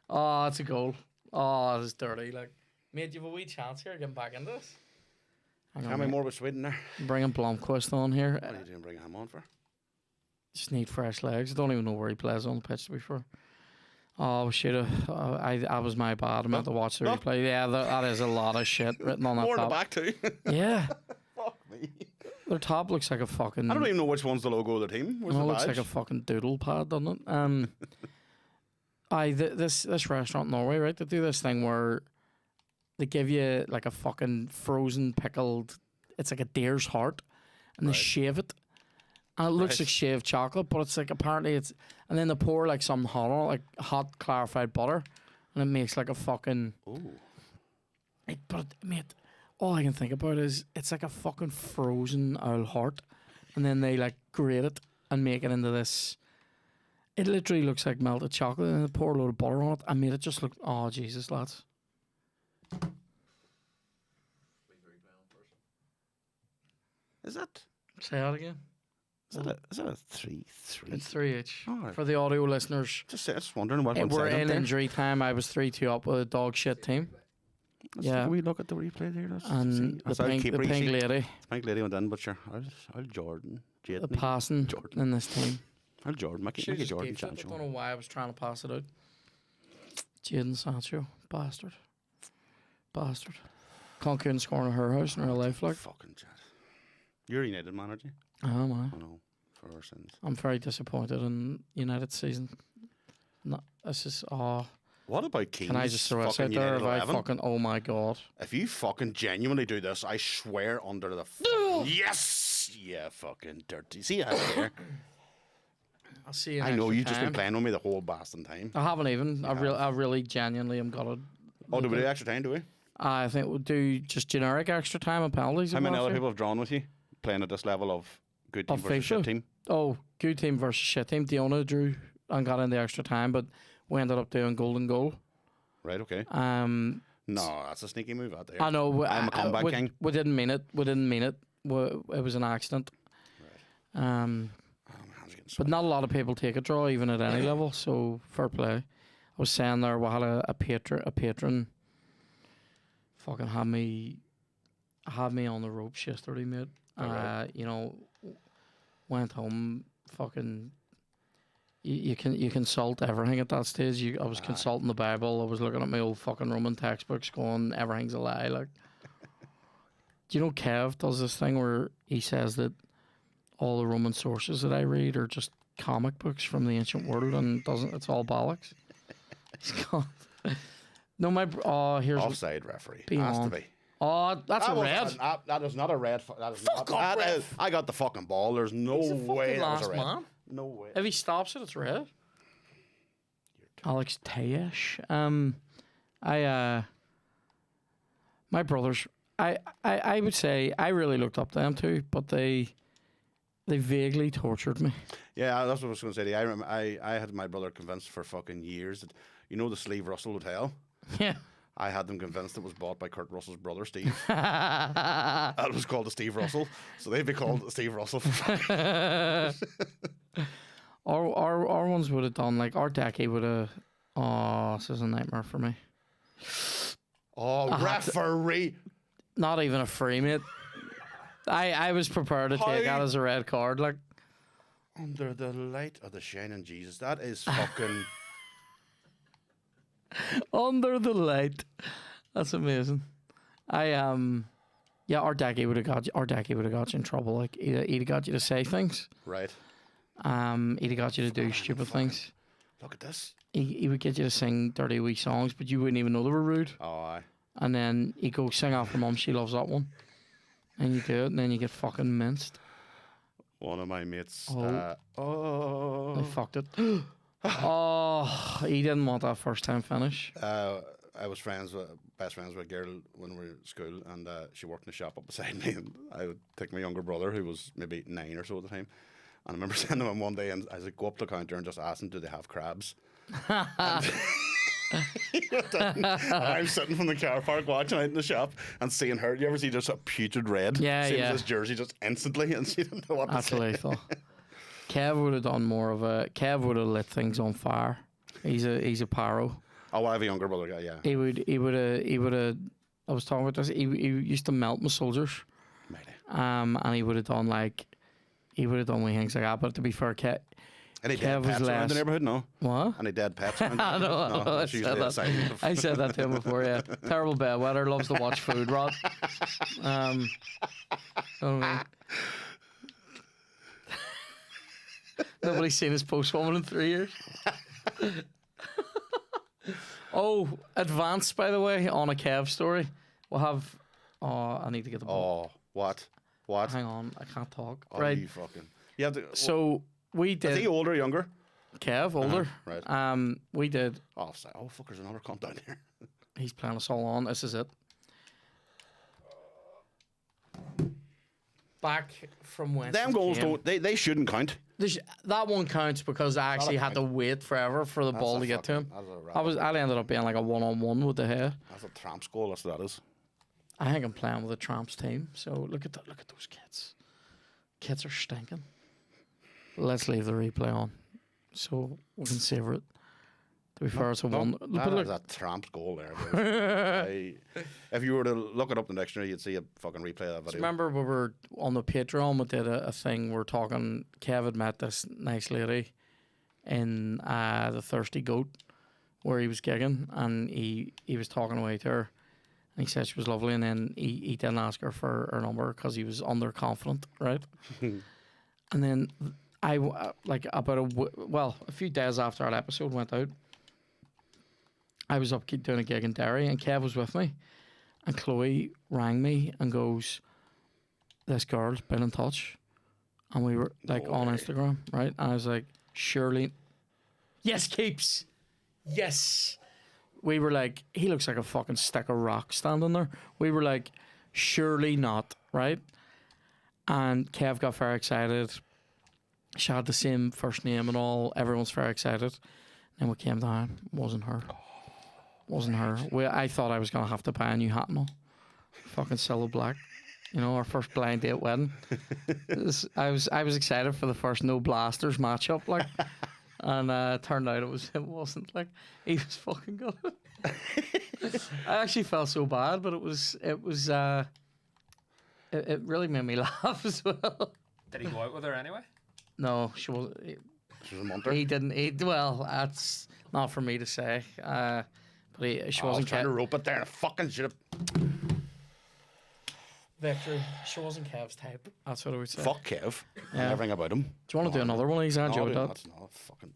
Oh, it's a goal. Oh, it's dirty. Like, mate, you have a wee chance here getting back into this. Hang How on, many mate. more with Sweden there? Bringing Blomqvist on here. What are you doing bringing him on for? Just need fresh legs. I don't even know where he plays on the pitch to be fair. Oh shit! I was my bad. I meant to watch the No. replay. Yeah, that is a lot of shit written on that More in the top. back too. Yeah, Fuck me. their top looks like a fucking. I don't even know which one's the logo of the team. Where's It the looks badge? like a fucking doodle pad, doesn't it? This restaurant in Norway, right? They do this thing where they give you like a fucking frozen pickled. It's like a deer's heart, and they Right. shave it, and it looks Right. like shaved chocolate, but it's like apparently it's. And then they pour like something hot on it, like hot clarified butter, and it makes like a fucking. Ooh. But mate, all I can think about is it's like a fucking frozen owl heart, and then they like grate it and make it into this. It literally looks like melted chocolate, and they pour a load of butter on it, and made it just look. Oh Jesus, lads! Is that? Say that again. Is that a 3-3? It's 3 each. All right. For the audio listeners, Just wondering what we're side in there. injury time. I was 3-2 up with a dog shit team. Let's Yeah. take a wee look at the replay there. Let's And see. the pink lady, Pink lady went in, but sure. I'll Jordan. the Jadney. passing Jordan. in this team. I'll Jordan. Make Should've it just Jordan kept it. I Sancho. don't know why I was trying to pass it out. Jaden Sancho, bastard. Can't couldn't score in her house in real life, like. Fucking chat. You're a United man, aren't you? Oh my. Oh no, for our sins. I'm very disappointed in United season. No, this is What about Keys? Can I just throw this out fucking there? United If I 11? fucking oh my god. If you fucking genuinely do this, I swear under the yes, yeah, fucking dirty. See how there? I'll see you. I know extra you've just been time. playing with me the whole bastard time. I haven't even. I really genuinely am gonna. Oh, do we do extra time? Do we? I think we'll do just generic extra time and penalties. How if many we have other to. people have drawn with you playing at this level of good team Of versus shit FIFA? team? Oh, good team versus shit team. Diona drew and got in the extra time, but we ended up doing golden goal. Right. Okay. Um, No, that's a sneaky move out there. I know. I'm a comeback king. We didn't mean it. It was an accident. Oh, my hands are getting But sweaty. not a lot of people take a draw even at any level. So fair play. I was saying there we had a patron. Fucking had me on the ropes yesterday, mate. Alright. You know, went home. Fucking, you consult everything at that stage. I was consulting the Bible. I was looking at my old fucking Roman textbooks, going everything's a lie. Like, do you know Kev does this thing where he says that all the Roman sources that I read are just comic books from the ancient world and it's all bollocks. He's gone. No, here's Offside referee. Be Has on. to be. that's a was- red. That is not a red. That is Fuck not. off, that ref. is- I got the fucking ball. There's no He's the way fucking that was last a red. man. No way. If he stops it, it's red. Alex Tejesh. My brothers. I would say I really looked up to them too, but they vaguely tortured me. Yeah, that's what I was going to say. To you. I remember I had my brother convinced for fucking years that the Sleeve Russell Hotel. Yeah. I had them convinced it was bought by Kurt Russell's brother Steve. That was called the Steve Russell, so they'd be called Steve Russell. Our ones would have done like our Decky would have. Oh, this is a nightmare for me. Oh, referee! Not even a free, mate. I was prepared to take that as a red card. Like, Under the light of the shining Jesus, that is fucking. under the light. That's amazing. Yeah, our Decky would have got you in trouble. Like, he'd have got you to say things. Right. He'd have got you to do stupid things. Look at this. He would get you to sing dirty wee songs, but you wouldn't even know they were rude. Oh, aye. And then he'd go sing after Mum, she loves that one. And you do it, and then you get fucking minced. One of my mates. They fucked it. Oh, he didn't want that first time finish. I was best friends with a girl when we were at school, and she worked in the shop up beside me, and I would take my younger brother, who was maybe 9 or so at the time, and I remember saying to him one day, and I was like, go up to the counter and just ask them, do they have crabs? And I'm sitting from the car park watching out in the shop and seeing her. You ever see just a putrid red? Yeah, Same yeah. as this jersey just instantly, and she didn't know what That's to say. lethal. Kev would have done more of a. Kev would have lit things on fire. He's a pyro. Oh, I have a younger brother guy, yeah. He would have. I was talking about this. He used to melt my soldiers. Mighty. And he would have done wee things like that. But to be fair, Any Kev dead was pets around less. the neighbourhood? No. What? Any dead pets around? I know. No, that's usually a sign of. I said that to him before. Yeah, terrible bedwetter. Loves to watch food rot. I mean, nobody's seen his post woman in 3 years. Oh, advance, by the way, on a Kev story. We'll have. Oh, I need to get the book. Oh, what? What? Hang on, I can't talk. Oh, right. you fucking. You have to. So we is did. he older or younger? Kev, older. Right. We did. Oh, sorry. Oh, fuck, there's another cunt down here. He's playing us all on. This is it. Back from when. Them goals don't. They shouldn't count. That one counts because I actually had to wait forever for the ball to get to him. I ended up being like a 1-on-1 with the head. That's a tramps goal. That's what that is. I think I'm playing with a Tramps team. So look at those kids. Kids are stinking. let's leave the replay on so we can savor it. To be fair, it's a one. That is a tramp goal there. Boys. If you were to look it up in the dictionary, you'd see a fucking replay of that video. Remember we were on the Patreon, we did a thing, we're talking, Kev had met this nice lady in the Thirsty Goat where he was gigging, and he was talking away to her, and he said she was lovely, and then he didn't ask her for her number because he was underconfident, right? And then I, like about a few days after that episode went out, I was up doing a gig in Derry, and Kev was with me, and Chloe rang me and goes, this girl's been in touch, and we were like on Instagram, right? And I was like, surely, yes, Keeps, yes. We were like, he looks like a fucking stick of rock standing there. We were like, surely not, right? And Kev got very excited. She had the same first name and all. Everyone's very excited. And we came down, wasn't her. Wasn't her. I thought I was gonna have to buy a new hat and all. Fucking Silver Black. You know, our first blind date wedding. I was excited for the first No Blasters matchup, like, and turned out it wasn't, like, he was fucking good. I actually felt so bad, but it really made me laugh as well. Did he go out with her anyway? No, she wasn't. She was a munter. He didn't. Well, that's not for me to say. But she I was wasn't trying to rope it there and fucking should have. Victory. She wasn't Kev's type. That's what I would say. Fuck Kev. Yeah. Everything about him. Do you want to do another one of these? I enjoyed that. That's not fucking.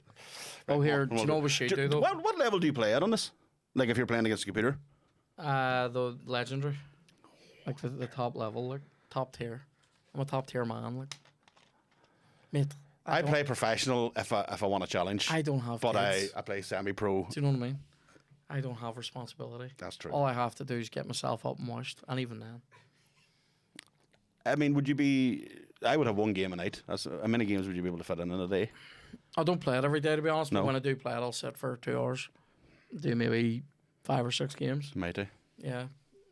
Oh, here. Right, Do you know what we should do though? What level do you play at on this? Like if you're playing against a computer? The legendary, like the top level, like top tier. I'm a top tier man, like. Mate. I play professional if I want a challenge. I don't have But kids. I play semi-pro. Do you know what I mean? I don't have responsibility. That's true. All I have to do is get myself up and washed, and even then. I mean, would you be? I would have one game a night. How many games would you be able to fit in a day? I don't play it every day, to be honest. No. But when I do play it, I'll sit for 2 hours, do maybe 5 or 6 games. Mighty. Yeah,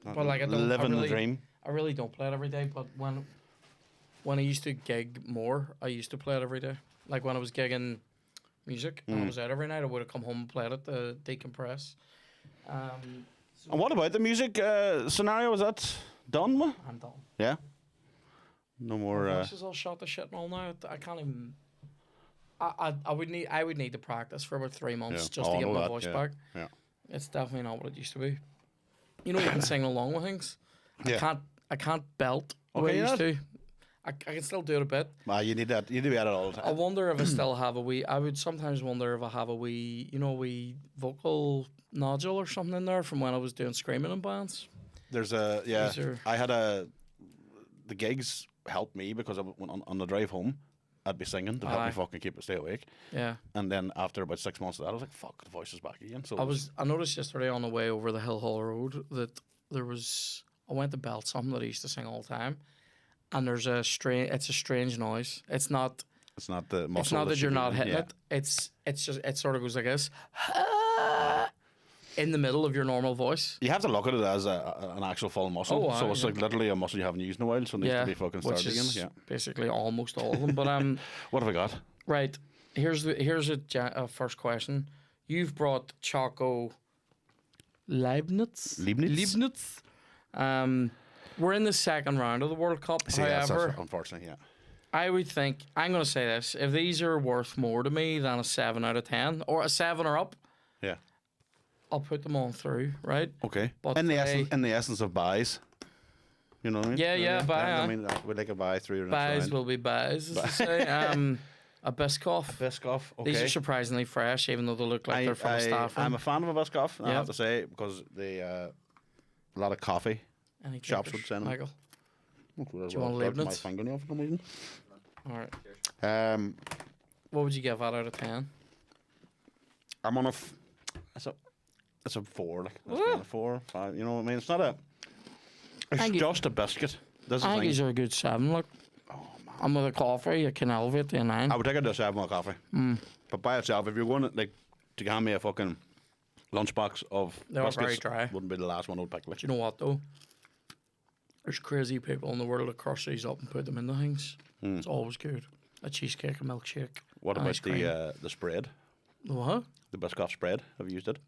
but like I don't. Living I really, the dream. I really don't play it every day. But when I used to gig more, I used to play it every day. Like when I was gigging music and I was out every night, I would have come home and played it to decompress. And what about the music scenario? Is that done? I'm done. Yeah. No more. My voice is all shot to shit and all now. I can't even. I would need to practice for about 3 months Yeah. just Oh, to I get know my that, voice yeah. back. Yeah. It's definitely not what it used to be. You know, you can sing along with things. Yeah. I can't belt the way Okay, I used yeah. to. I can still do it a bit. You need that. You need to be at it all the I time. wonder if I still have a wee. I would sometimes wonder if I have a wee, wee vocal nodule or something in there from when I was doing screaming in bands. There's a These are- I had the gigs helped me because on the drive home, I'd be singing to help Aye. me fucking stay awake. Yeah. And then after about 6 months of that, I was like, "Fuck, the voice is back again." So I noticed yesterday on the way over the Hill Hall Road that I went to belt something that I used to sing all the time, and it's a strange noise. It's not the muscle. It's not that you're not hitting yeah. it. It's just it sort of goes like this, in the middle of your normal voice. You have to look at it as an actual full muscle. Oh, so aye, it's yeah. like literally a muscle you haven't used in a while, so it needs to be fucking which started is again. Yeah. basically almost all of them. But What have I got? right, here's a first question. You've brought Choco Leibniz. We're in the second round of the World Cup. See, that's However, unfortunately, yeah. I would think I'm going to say this: if these are worth more to me than a 7 out of 10 or a 7 or up, Yeah. I'll put them on through. Right? Okay. But in the they- essence of buys. You know what I mean? Yeah, buy, I aye. mean, we'd like a buy through the next Buys round. will be buys, as they say. A Biscoff. Biscoff. Okay. These are surprisingly fresh, even though they look like they're from a staff room. I'm a fan of a Biscoff, I Yeah. have to say, because they a lot of coffee. Any shops takers, would send 'em. Michael? Do you want Leibniz? My fingernail for some reason. All right. What would you give that out of 10? I'm on it's a 4. Like, that's Woo. been a 4, 5. You know what I mean? It's not a. It's Thank you. just a biscuit. This is I the think thing. these are a good 7. Look, I'm with a coffee. I can elevate to a 9. I would take it to a 7 with coffee. But by itself, if you're going to hand me a fucking lunchbox of They are biscuits, very dry. wouldn't be the last one I would pick. Like. Do you know what though? There's crazy people in the world that crush these up and put them into things. It's always good. a cheesecake, a milkshake. What ice about cream. the spread? The what? The Biscoff spread? Have you used it?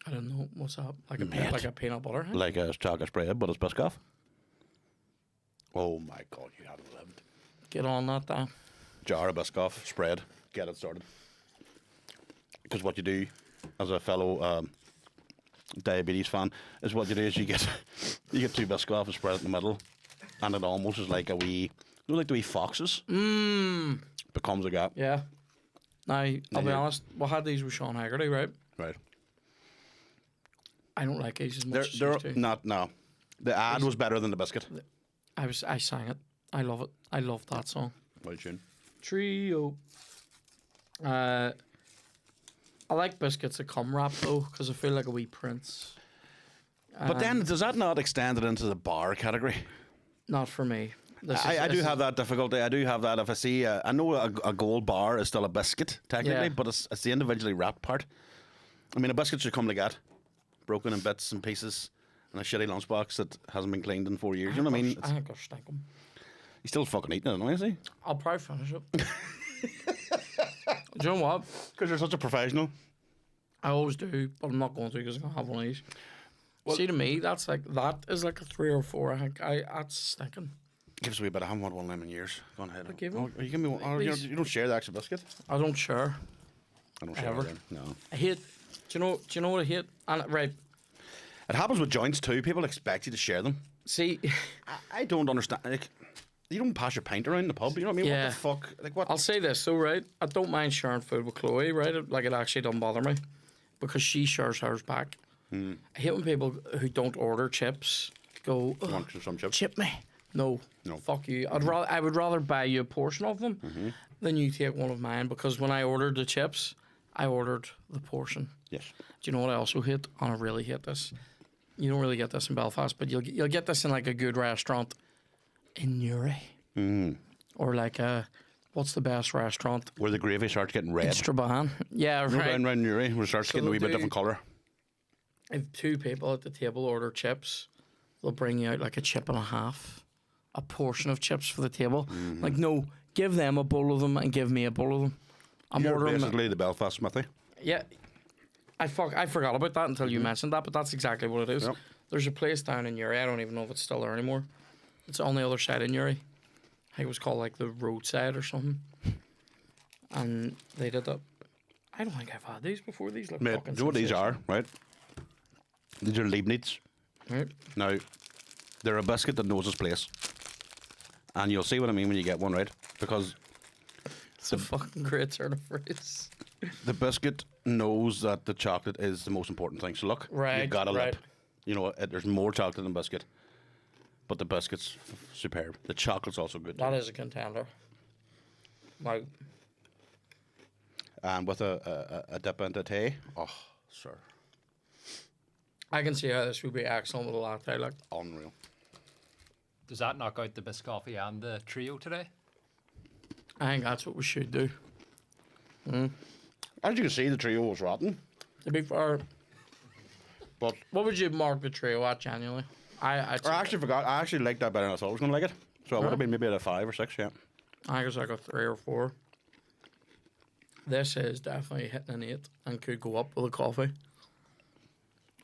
I don't know. What's that? Like Mate. like a peanut butter? Huh? Like a chocolate spread, but it's Biscoff. Oh my God, you haven't lived. Get on that, Dan. Jar of Biscoff spread. Get it started. Because what you do, as a fellow diabetes fan, is what you do is you get 2 Biscoff and spread it in the middle, and it almost is like a wee, like the wee foxes. Becomes a gap. Yeah. Now, I'll be Yeah. honest. We had these with Sean Haggerty, right? Right. I don't like these as much They're as used to. not no. The ad was better than the biscuit. I sang it. I love it. I love that song. What tune? Trio. I like Biscuits that come rap though, because I feel like a wee Prince. But then does that not extend it into the bar category? Not for me. I do have that difficulty. I do have that. If I see, I know a gold bar is still a biscuit technically, Yeah. but it's the individually wrapped part. I mean, a biscuit should come like that, broken in bits and pieces, in a shitty lunchbox that hasn't been cleaned in 4 years. You know what I mean? I think I'll stink 'em. He's still fucking eating it, isn't he? I'll probably finish it. Do you know what? Because you're such a professional. I always do, but I'm not going to because I'm going to have one of these. See, to me, that is like a 3 or 4. I think that's stinking. Give us a wee bit. I haven't had one of them in years. Go on ahead. give him. Oh, you give me one. Oh, you don't share the actual biscuit. I don't share. I don't share Ever. it. Then. No. I hate. Do you know what I hate? And right. It happens with joints too. People expect you to share them. See, I don't understand. Like, you don't pass your pint around the pub. You know what I mean? Yeah. What the fuck? Like what? I'll say this though, right? I don't mind sharing food with Chloe, right? Like it actually doesn't bother me because she shares hers back. I hate when people who don't order chips go, You want some chips? chip me. No, No. fuck you. I would rather buy you a portion of them than you take one of mine because when I ordered the chips, I ordered the portion. Yes. Do you know what I also hate? And I really hate this. You don't really get this in Belfast, but you'll get this in like a good restaurant in Newry. Or like what's the best restaurant? Where the gravy starts getting red. Strabane. Yeah, You know, right. round Newry, where it starts getting a wee bit they'll different colour. If 2 people at the table order chips, they'll bring you out like a chip and a half, a portion of chips for the table. Like, no, give them a bowl of them and give me a bowl of them. I'm You're ordering. basically the Belfast Smithy. Yeah, I forgot about that until you mentioned that, but that's exactly what it is. Yep. There's a place down in Newry. I don't even know if it's still there anymore. It's on the other side of Newry. I think it was called like the roadside or something. And they did that. I don't think I've had these before. These look Mate, fucking do you know what these are, sensational. right? These are Leibniz. Right. Now, they're a biscuit that knows its place. And you'll see what I mean when you get one, right? Because It's a fucking great turn of phrase. the biscuit knows that the chocolate is the most important thing. So look, Right, you've got a right. lip. You know, there's more chocolate than biscuit. But the biscuit's superb. The chocolate's also good. That is a contender. Like, And with a dip into tea. Oh, sir. I can see how this would be excellent with a latte. Like, Unreal. Does that knock out the Biscoffy and the trio today? I think that's what we should do. As you can see, the trio was rotten. To be fair, But what would you mark the trio at genuinely? I actually forgot. I actually liked that better than I thought I was going to like it. So I would have been maybe at a 5 or 6, yeah. I think it's like a 3 or 4. This is definitely hitting an 8 and could go up with a coffee.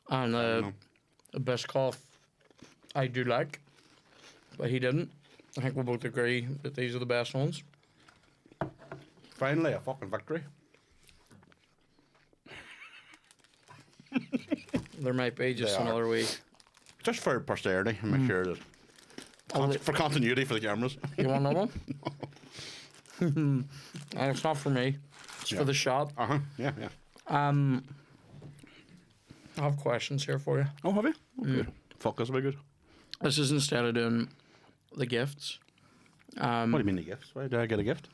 And the Biscoff, I do like, but he didn't. I think we both agree that these are the best ones. Finally, a fucking victory. There might be just They are. another week. Just for posterity and make sure that. For continuity for the cameras. You want another one? It's not for me. It's for the shot. Uh huh. Yeah, yeah. I have questions here for you. Oh, have you? Oh, good. Fuck, this will be good. This is instead of doing the gifts. What do you mean the gifts? Why did I get a gift?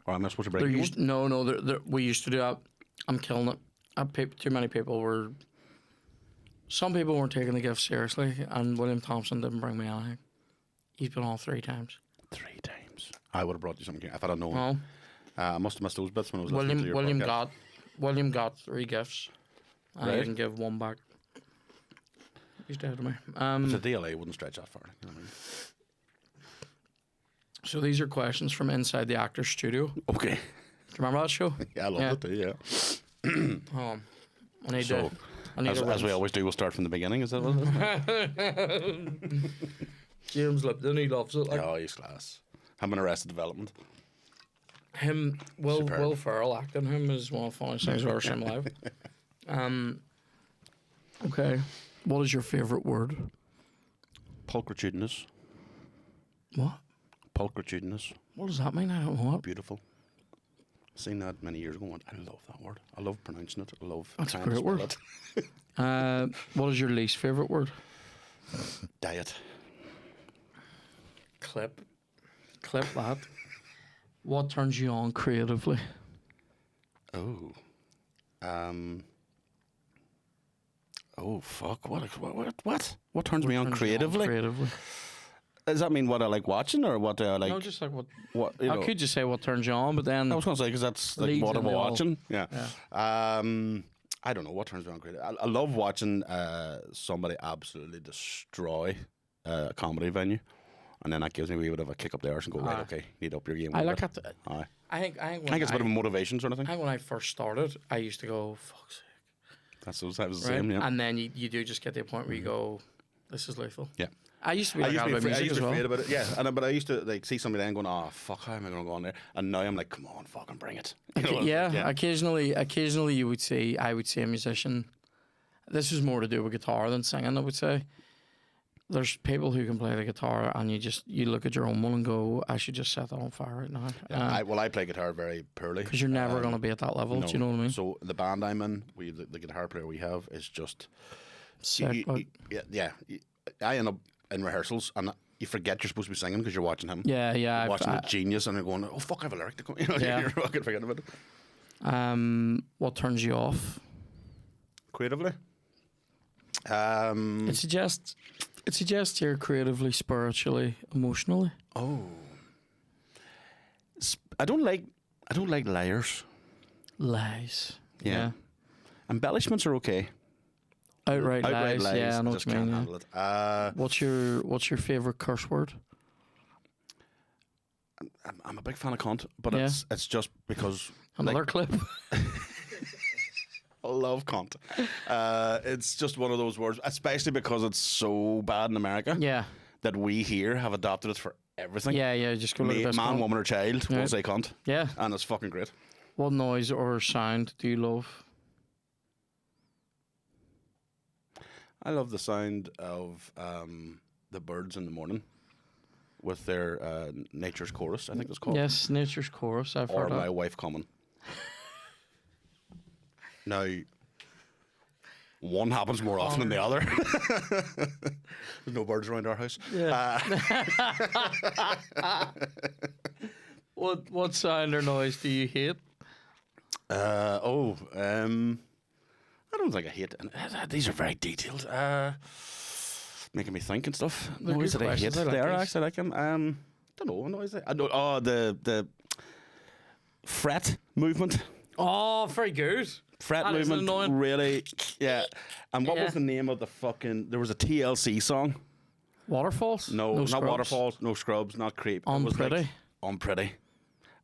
Or am I supposed to break There you used, no, we used to do that. I'm killing it. Too many people were. Some people weren't taking the gift seriously, and William Thompson didn't bring me anything. He's been on 3 times. 3 times. I would have brought you something if I'd have known. Well, I must have missed those bits when I was listening to your podcast. William got 3 gifts. I Right. didn't give one back. He's dead to me. It's a DLA wouldn't stretch that far. You know what I mean? So these are questions from inside the actor's studio. Do you Okay. remember that show? Yeah, I love Yeah. it too, yeah. I need So, to. I need as we always do, we'll start from the beginning, is that what it is? James Lipton, he loves it. Like Oh, he's class. I'm in Arrested Development. him, Superb. Will Ferrell acting him is one of the funniest things I've ever seen live. Okay, what is your favorite word? Pulchritudinous. What? Pulchritudinous. What does that mean? I don't know. What? Beautiful. Seen that many years ago. And I love that word. I love pronouncing it. I love That's a trying to great spell word. it. What is your least favorite word? Diet. Clip that. What turns you on creatively? Oh. Oh fuck! What turns me on Turns you creatively? creatively. Does that mean what I like watching, or what I like? No, just like what. What you I know? could just say what turns you on, but then I was going to say because that's like Leads what I'm into all. watching. Yeah. I don't know what turns me on creative. I love watching somebody absolutely destroy a comedy venue, and then that gives me a wee bit of a kick up the arse and go, right, okay, need to up your game. I a like bit. that. Aye. I think I think it's a bit of a motivation sort of thing. I think when I first started, I used to go, fuck's sake. That's what I was Right? saying. Yeah. And then you do just get to a point where you go, this is lethal. Yeah. I used to be I like used that to about be, music as well. afraid about it, yeah. But I used to like see somebody then going, "Oh fuck, how am I going to go on there?" And now I'm like, "Come on, fucking bring it." You know, Yeah, occasionally I would see a musician. This is more to do with guitar than singing, I would say. There's people who can play the guitar, and you look at your own one and go, I should just set that on fire right now. Yeah, I play guitar very poorly Because you're never going to be at that level. no. Do you know what I mean? So the band I'm in, the guitar player we have is just Sick, but I end up in rehearsals and you forget you're supposed to be singing because you're watching him. yeah. You're watching a genius and you're going, oh fuck, I have a lyric to go. You know, Yeah. you're fucking forgetting about it. What turns you off? Creatively, It suggests you're creatively, spiritually, emotionally. I don't like liars. Lies. Yeah. Embellishments are okay. Outright lies. Yeah, I know what just you mean. can't Yeah. handle it. What's your favorite curse word? I'm a big fan of cunt, but Yeah. it's just because Another clip. I love cunt. It's just one of those words, especially because it's so bad in America. Yeah. That we here have adopted it for everything. Yeah. Just go to the best Man, cunt. woman, or child will say cunt, Yeah. and it's fucking great. What noise or sound do you love? I love the sound of the birds in the morning with their nature's chorus, I think it's called. Yes, nature's chorus. I've Or heard my that. wife coming. Now, one happens more often than the other. There's no birds around our house. Yeah. What sound or noise do you hate? I don't think I hate it. These are very detailed. Making me think and stuff. They're Noise good that I hate. questions. I like They are these. actually like them. Don't know. Noise. I know. Oh, the fret movement. Oh, very good. Fret That is movement. annoying. Really. Yeah. And what Yeah. was the name of the fucking? There was a TLC song. Waterfalls? No, not Scrubs? Waterfalls. No Scrubs. Not Creep. It was Unpretty? Unpretty.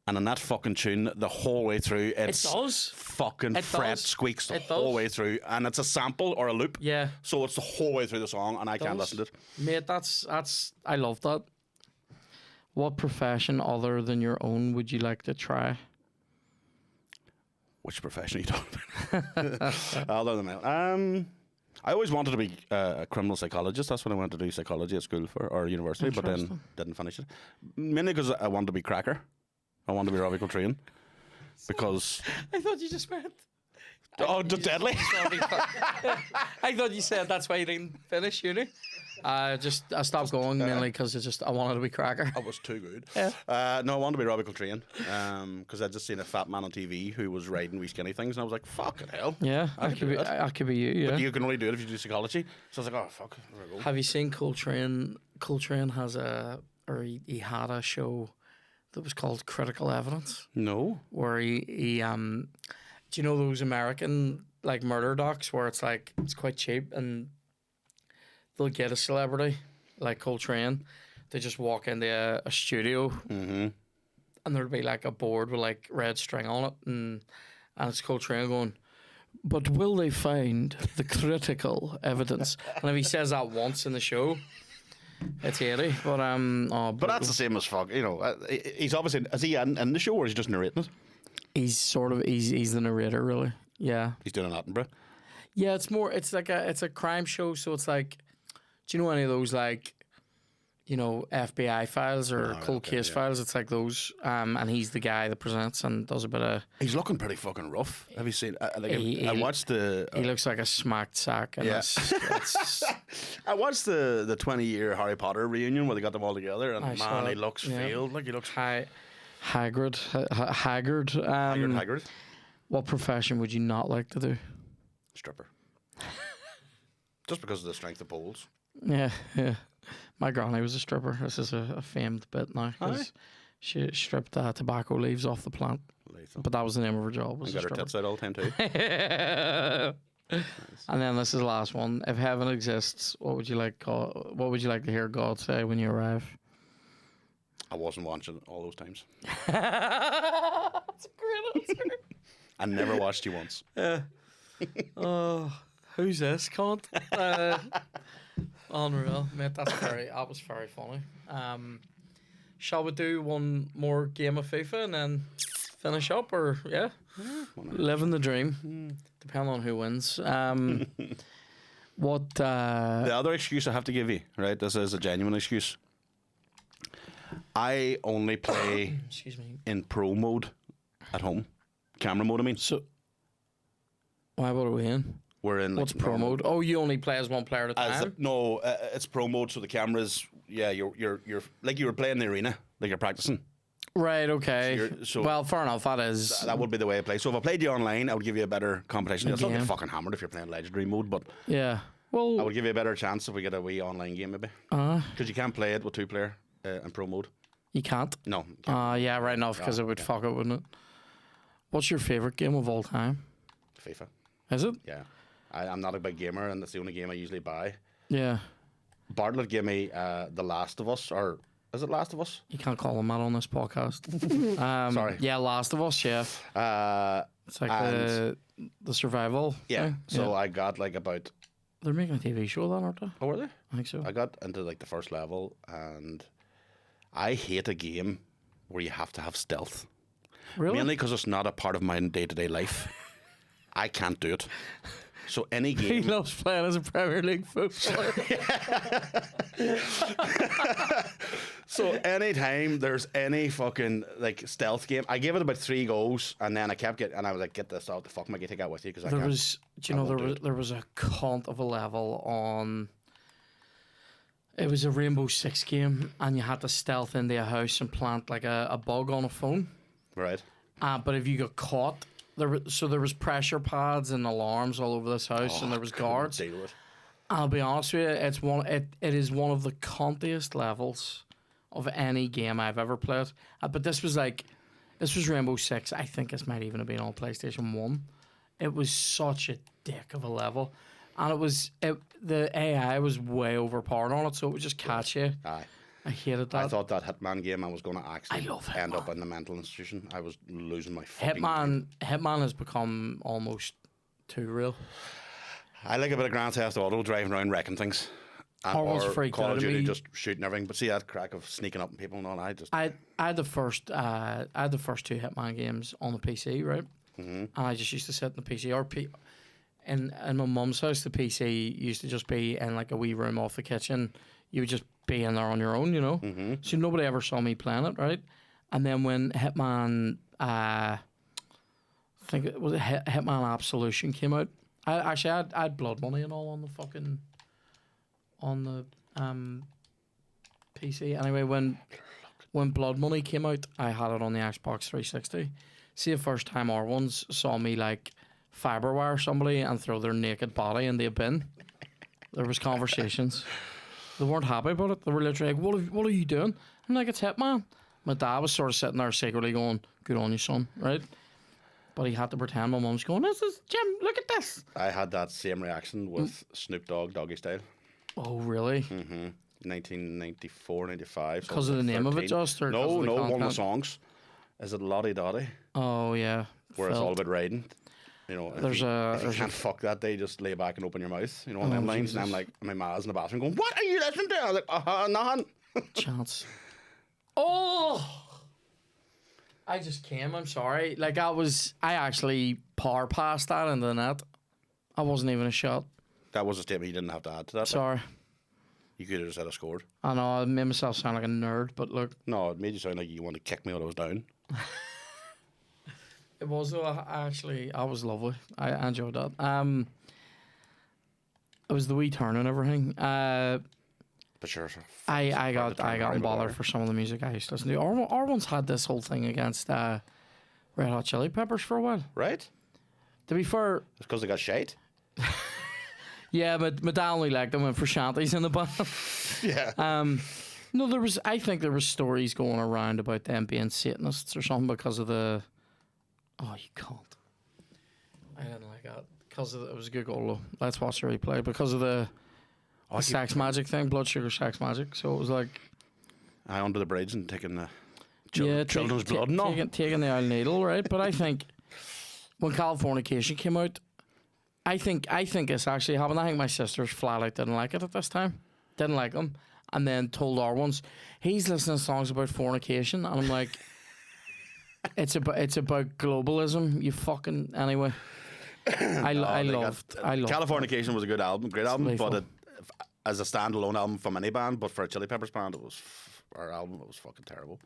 And in that fucking tune, the whole way through, it's does. fucking It fret does. squeaks the It whole does. way through, and it's a sample or a loop. Yeah. So it's the whole way through the song, and I can't does. listen to it. Mate, that's I love that. What profession other than your own would you like to try? Which profession are you talking about? Other than that, I always wanted to be a criminal psychologist. That's what I wanted to do psychology at school for or university, but then Interesting. didn't finish it. Mainly because I wanted to be cracker. I wanted to be Robbie Coltrane because I thought you just meant. just deadly. I thought you said that's why you didn't finish uni. I stopped going mainly because I wanted to be cracker. I was too good. Yeah. No, I wanted to be Robbie Coltrane because I'd just seen a fat man on TV who was riding wee skinny things, and I was like, "Fucking hell!" Yeah, I could do that. I could be you. Yeah. But you can only do it if you do psychology. So I was like, "Oh fuck, there we go." Have you seen Coltrane? Coltrane he had a show that was called Critical Evidence, No. where he do you know those American like murder docs where it's like it's quite cheap and they'll get a celebrity like Coltrane they just walk into a studio, Mm-hmm. and there'd be like a board with like red string on it, and it's called Train going. But will they find the critical evidence? And if he says that once in the show, it's 80. But But that's the same as fuck. You know, he's obviously is he in the show or is he just narrating it? he's sort of he's the narrator, really. Yeah, He's doing it in Attenborough. yeah. It's more. It's like it's a crime show, so it's like, do you know any of those like, you know, FBI files or cold case files? It's like those. And he's the guy that presents and does a bit of. He's looking pretty fucking rough. Have you seen? He- I watched the. He looks like a smacked sack, and Yeah. it's I watched the 20-year Harry Potter reunion where they got them all together, and I saw man, he it, looks yeah. failed. Like he looks Haggard. Haggard. haggard. What profession would you not like to do? Stripper. Just because of the strength of poles. Yeah, yeah. My granny was a stripper. This is a famed bit now. 'Cause she stripped tobacco leaves off the plant, Lethal. but that was the name of her job. Was And a got her stripper. tits out all the time too. And then this is the last one. If heaven exists, what would you like? What would you like to hear God say when you arrive? I wasn't watching all those times. That's a great answer. I never watched you once. Oh, who's this cunt? Unreal, mate. That was very funny. Shall we do one more game of FIFA and then finish up, or yeah, living the dream, depending on who wins. What? The other excuse I have to give you, right? This is a genuine excuse. I only play Excuse me. in pro mode at home. Camera mode, I mean. So, what are we in? We're in. Like, What's pro mode? Oh, you only play as one player at a time. No, it's pro mode. So the cameras, yeah, you're like you were playing the arena, like you're practicing. Right. Okay. So well, fair enough. That is. That would be the way I play. So if I played you online, I would give you a better competition. You'll still get game. fucking hammered if you're playing legendary mode, but Yeah. I Well. would give you a better chance if we get a wee online game, maybe. Because you can't play it with 2-player in pro mode. You can't. No. You can't. Yeah. Right enough, because it would fuck it, wouldn't it? What's your favorite game of all time? FIFA. Is it? Yeah. I'm not a big gamer, and that's the only game I usually buy. Yeah. Bartlett gave me The Last of Us, or is it Last of Us? You can't call them that on this podcast. Sorry. Yeah, Last of Us. Yeah. It's like and- the survival. Yeah. thing. So I got like about. They're making a TV show of that, aren't they? Oh, were they? I think so. I got into like the first level, and I hate a game where you have to have stealth. Really? Mainly because it's not a part of my day-to-day life. I can't do it. So any He game. loves playing as a Premier League footballer. So anytime there's any fucking like stealth game, I gave it about 3 goes, and then I kept getting, and I was like, "Get this out the fuck, Mickey, take that with you," because I There can't. was, do you know, there was a cunt of a level on. It was a Rainbow Six game, and you had to stealth into a house and plant like a bug on a phone. Right. But if you got caught, there was pressure pads and alarms all over this house, and there was guards. Deal with. I'll be honest with you, it is one of the cuntiest levels of any game I've ever played. But this was Rainbow Six. I think this might even have been on PlayStation 1. It was such a dick of a level. And the AI was way overpowered on it, so it would just catch you. Aye. I hated that. I thought that Hitman game I was going to actually I love end up Hitman. in the mental institution. I was losing my fucking mind. Hitman has become almost too real. I like a bit of Grand Theft Auto, driving around wrecking things. Almost or freaked Call out of of Duty, me. just shooting everything. But see that crack of sneaking up on people and all. I had the first 2 Hitman games on the PC, right? And I just used to sit in the PC. In my mum's house, the PC used to just be in like a wee room off the kitchen. You would just be in there on your own, you know. So nobody ever saw me playing it, right? And then when Hitman, I think it was Hitman Absolution came out. I had blood money and all on the PC. Anyway, when Blood Money came out, I had it on the Xbox 360. See, the first time our ones saw me like fiberwire somebody and throw their naked body in the bin. There was conversations. They weren't happy about it. They were literally like, "What are you doing?" I'm like, "It's Hitman." My dad was sort of sitting there secretly going, "Good on you, son," right? But he had to pretend my mum's going, "This is Jim. Look at this." had that same reaction with Snoop Dogg, Doggy Style. Oh, really? 1994, 95. So I Because was of the like name of it, 13. just or 'cause No, of the no, one of the content? songs. Is it Lottie Dottie? Oh yeah. Where it's all Felt. about riding. You know, if There's you, a- if you there's a- can't fuck that day, just lay back and open your mouth. You know, on Oh, them lines. And I'm Jesus. like, my ma's in the bathroom going, "What are you listening to?" I was like, nothing. Chance. Oh, I just came. I'm sorry. Like I actually power passed that into the net. I wasn't even a shot. That was a statement you didn't have to add to that. Like, Sorry. you could have just had a scored. I know I made myself sound like a nerd, but look, No, it made you sound like you wanted to kick me when I was down. it was though. I was lovely. I enjoyed that. It was the wee turn and everything. But sure, I got Harry, but bothered whatever. for some of the music I used to listen to. Our one's had this whole thing against Red Hot Chili Peppers for a while. Right? To be fair, It's because they got shite. yeah, but my dad only liked them when for shanties in the band. Yeah. No, I think there was stories going around about them being Satanists or something because of the. Oh, you can't. I didn't like that because it was a good goal though. Let's watch the replay because of the sex magic thing, blood sugar sex magic. So it was like I under the bridge and taking the take- children's ta- blood. No. taking the old needle, right? But I think when Californication came out, I think it's actually happened. I think my sisters flat out didn't like it at this time. Didn't like them. And then told our ones, he's listening to songs about fornication. And I'm like, it's about globalism, you fucking anyway. I loved Californication was a good album, great album, lethal. but as a standalone album from any band, but for a Chili Peppers band, our album, it was fucking terrible.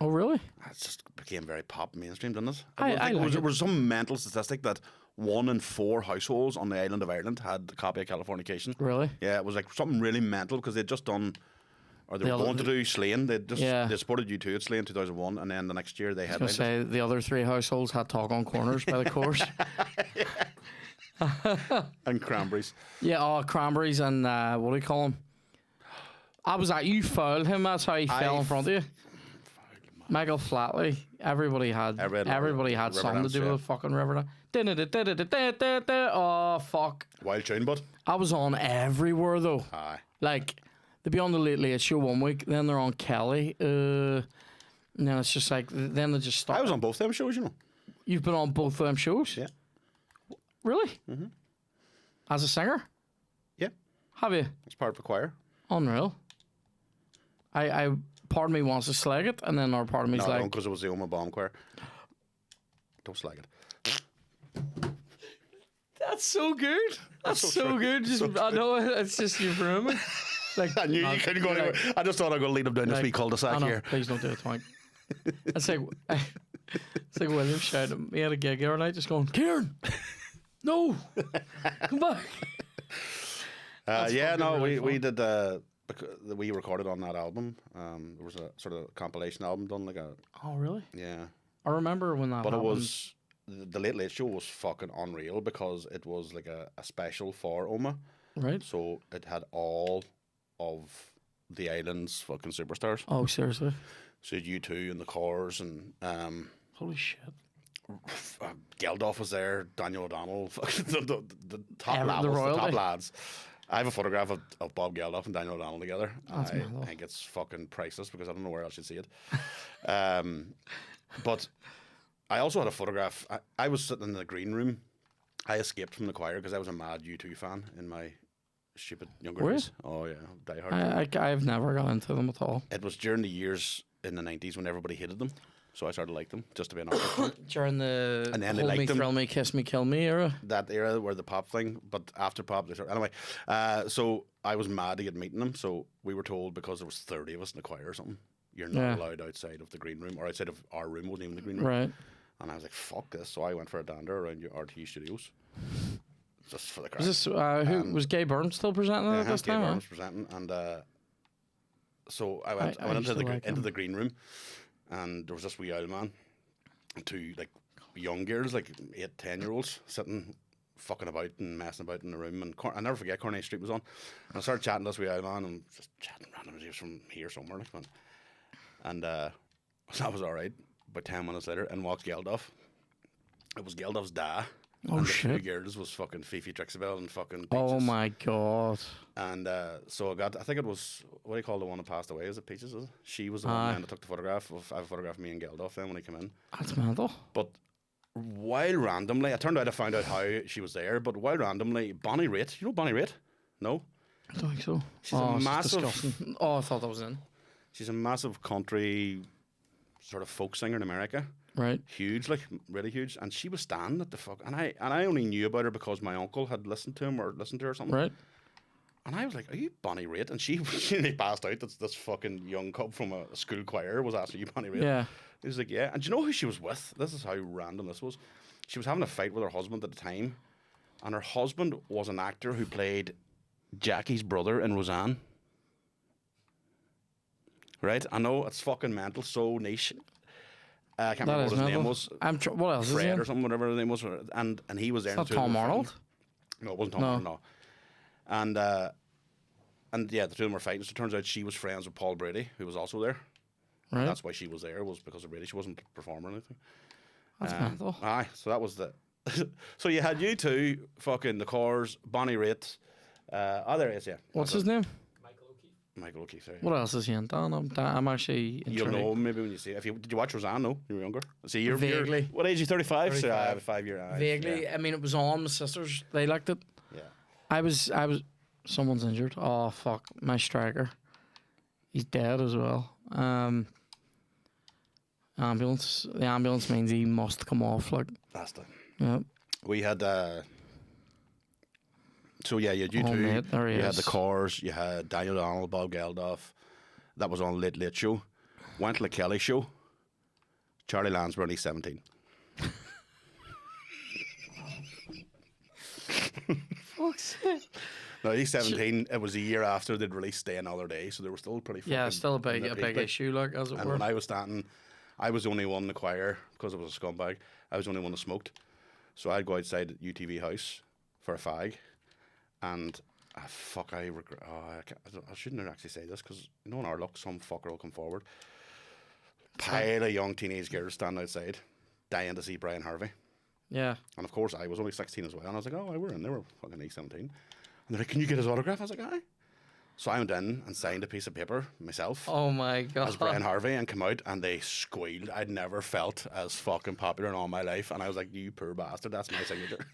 Oh really? It just became very pop mainstream, didn't it? I like There it. was some mental statistic that 1 in 4 households on the island of Ireland had a copy of Californication. Really? Yeah, it was like something really mental because they'd just done, or they were going to do Slain. They supported U2 at Slain 2001, and then the next year they I had. was gonna say the other 3 households had Talk on Corners by the Course. and Cranberries. Yeah, cranberries and what do you call him? I was like, you fouled him. That's how he fell in front of you. Michael Flatley. Everybody had Riverdance, something to do yeah. with fucking Riverdance. Oh fuck! Wild tune, but I was on everywhere though. aye. Like they'd be on the Late Late Show one week, then they're on Kelly. And then it's just like then they just stop. I was on both them shows, you know. You've been on both of them shows. Yeah. Really? Mm-hmm. As a singer? Yeah. Have you? It's part of the choir. Unreal. I part of me wants to slag it, and then our part of me's No, like, because it was the Oma Bomb choir. Don't slag it. "That's so good. That's so true. good." Just I know it's just you for him. Like I knew you couldn't go anywhere. I just thought I'd go lead him down this wee cul-de-sac here. Please don't do it, Mike. It's like William shouting. He had a gig the other night, just going, "Kieran, no, come back." Yeah, fucking no, really we did. We recorded on that album. There was a sort of compilation album done, like a Oh, really? yeah. I remember when that But happened. it was the Late Late Show was fucking unreal because it was like a special for Oma. Right? So it had all of the island's fucking superstars. Oh, seriously? So U2 and the Cores and Holy shit. Geldof was there, Daniel O'Donnell, the top The levels, the royalty. top lads. I have a photograph of Bob Geldof and Daniel O'Donnell together. That's I mad, though. think it's fucking priceless because I don't know where else you'd see it. But I also had a photograph. I was sitting in the green room. I escaped from the choir because I was a mad U2 fan in my stupid younger Were you? days. Oh yeah, diehard. I've never got into them at all. It was during the years in the 90s when everybody hated them. So I started to like them just to be an artist. During the And then they Hold Me, liked them. Thrill Me, Kiss Me, Kill Me era. That era where the pop thing, but after pop, they started. Anyway, so I was mad to get meeting them. So we were told because there was 30 of us in the choir or something, you're not Yeah. allowed outside of the green room or outside of our room, wasn't even the green room. Right. And I was like, fuck this. So I went for a dander around your RTE studios. Just for the crack. Was this who was Gay Burns still presenting it at this Gabe time? Burns presenting, and so I went I used into to like into him. the green room, and there was this wee old man, and 2 like young girls, like 8, 10-year-olds, sitting fucking about and messing about in the room. And I never forget Coronation Street was on, and I started chatting to this wee old man and just chatting randomly. He was from here somewhere, like, man. And that was all right. About 10 minutes later, and walks Geldof. It was Geldof's dad. Oh, and shit. the 2 girls was fucking Fifi Trixabel and fucking Oh Peaches. my god. And so I think it was, what do you call the one that passed away? Is it Peaches? Is it? She was the one then that took the photograph. I have a photograph of me and Geldof then when he came in. That's mental. But while randomly, it turned out I found out how she was there, but while randomly, Bonnie Raitt, you know Bonnie Raitt? No? I don't think so. She's a it's massive- disgusting. Oh, I thought that was in. She's a massive country sort of folk singer in America. Right. Huge, like really huge. And she was standing at the fuck, and I only knew about her because my uncle had listened to him or listened to her or something. Right. And I was like, "Are you Bonnie Raitt?" And she nearly passed out. This fucking young cub from a school choir was asking, "You Bonnie Raitt?" Yeah. He was like, "Yeah." And do you know who she was with? This is how random this was. She was having a fight with her husband at the time, and her husband was an actor who played Jackie's brother in Roseanne. Right? I know it's fucking mental, so niche. I can't remember what his name was. What else is he Fred in? or something, whatever his name was, and he was there. It's not in the two of Tom them were Arnold? fighting. No, it wasn't Tom No. Arnold. No. And yeah, the two of them were fighting. So it turns out she was friends with Paul Brady, who was also there. Right. And that's why she was there, was because of Brady. She wasn't performing or anything. That's mental. Aye, so that was the. So you had you two, fucking the Cores, Bonnie Raitt. There is, yeah. What's his name? Michael O'Keefe. Sorry. What else is he in? Dan, I'm actually You'll intrigued. know maybe when you see it. Did you watch Roseanne? No, you were younger. See, you're Vaguely. What age are you? 35. So I 35. have a 5-year. Vaguely. Yeah. I mean, it was on. My sisters, they liked it. Yeah. I was. Someone's injured. Oh fuck! My striker. He's dead as well. Ambulance. The ambulance means he must come off. Like, That's the. yeah. We had. So yeah, you had you Oh, two. mate, there he you had is. the Cores. You had Daniel Donald, Bob Geldof. That was on Late Late Show. Went to the Kelly Show. Charlie Lansbury, he's 17. Fuck's sake. No, he's 17. It was a year after they'd released Stay Another Day, so they were still pretty. Yeah, fucking still a in their big peak. issue, like, as it And were. when I was standing, I was the only one in the choir because I was a scumbag. I was the only one that smoked, so I'd go outside at UTV house for a fag, and I regret. I shouldn't actually say this because you know in our luck, some fucker will come forward. Pile of young teenage girls standing outside, dying to see Brian Harvey. Yeah. And of course, I was only 16 as well. And I was like, oh, we're in. They were fucking 17. And they're like, can you get his autograph? I was like, aye. So I went in and signed a piece of paper myself Oh my god. as Brian Harvey and come out and they squealed. I'd never felt as fucking popular in all my life. And I was like, you poor bastard, that's my signature.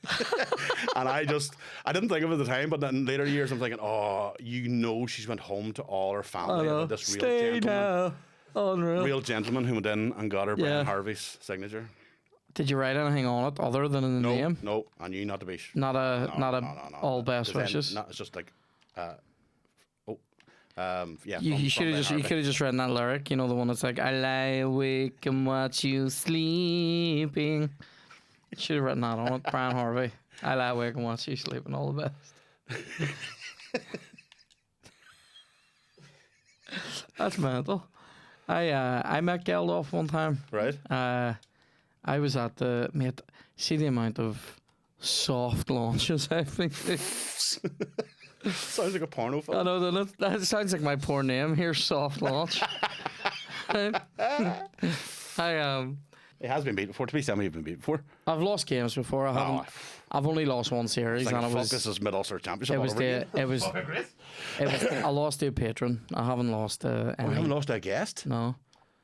And I didn't think of it at the time, but then in later years I'm thinking, oh, you know she's went home to all her family. Oh, no. And this real Stay gentleman. now. Unreal. Real gentleman who went in and got her Brian Yeah. Harvey's signature. Did you write anything on it other than in the No, name? no, I knew not to be. Not a No. all best 'Cause then- wishes. No, it's just like, yeah. You should have just written that lyric. You know, the one that's like, I lie awake and watch you sleeping. Should have written that on it. Brian Harvey. I lie awake and watch you sleeping. All the best. That's mental. I met Geldof one time. Right. I was at the mate. See the amount of soft launches I've been to. Sounds like a porno film. I know that sounds like my poor name. Here's soft launch. I It has been beat before. To be somebody you've been beat before. I've lost games before. I haven't. I've only lost one series, It's like, and it fuck, was this is mid-Ulster Championship. it all was over again. it was I lost to a patron. I haven't lost Oh, any. you haven't lost a guest? No,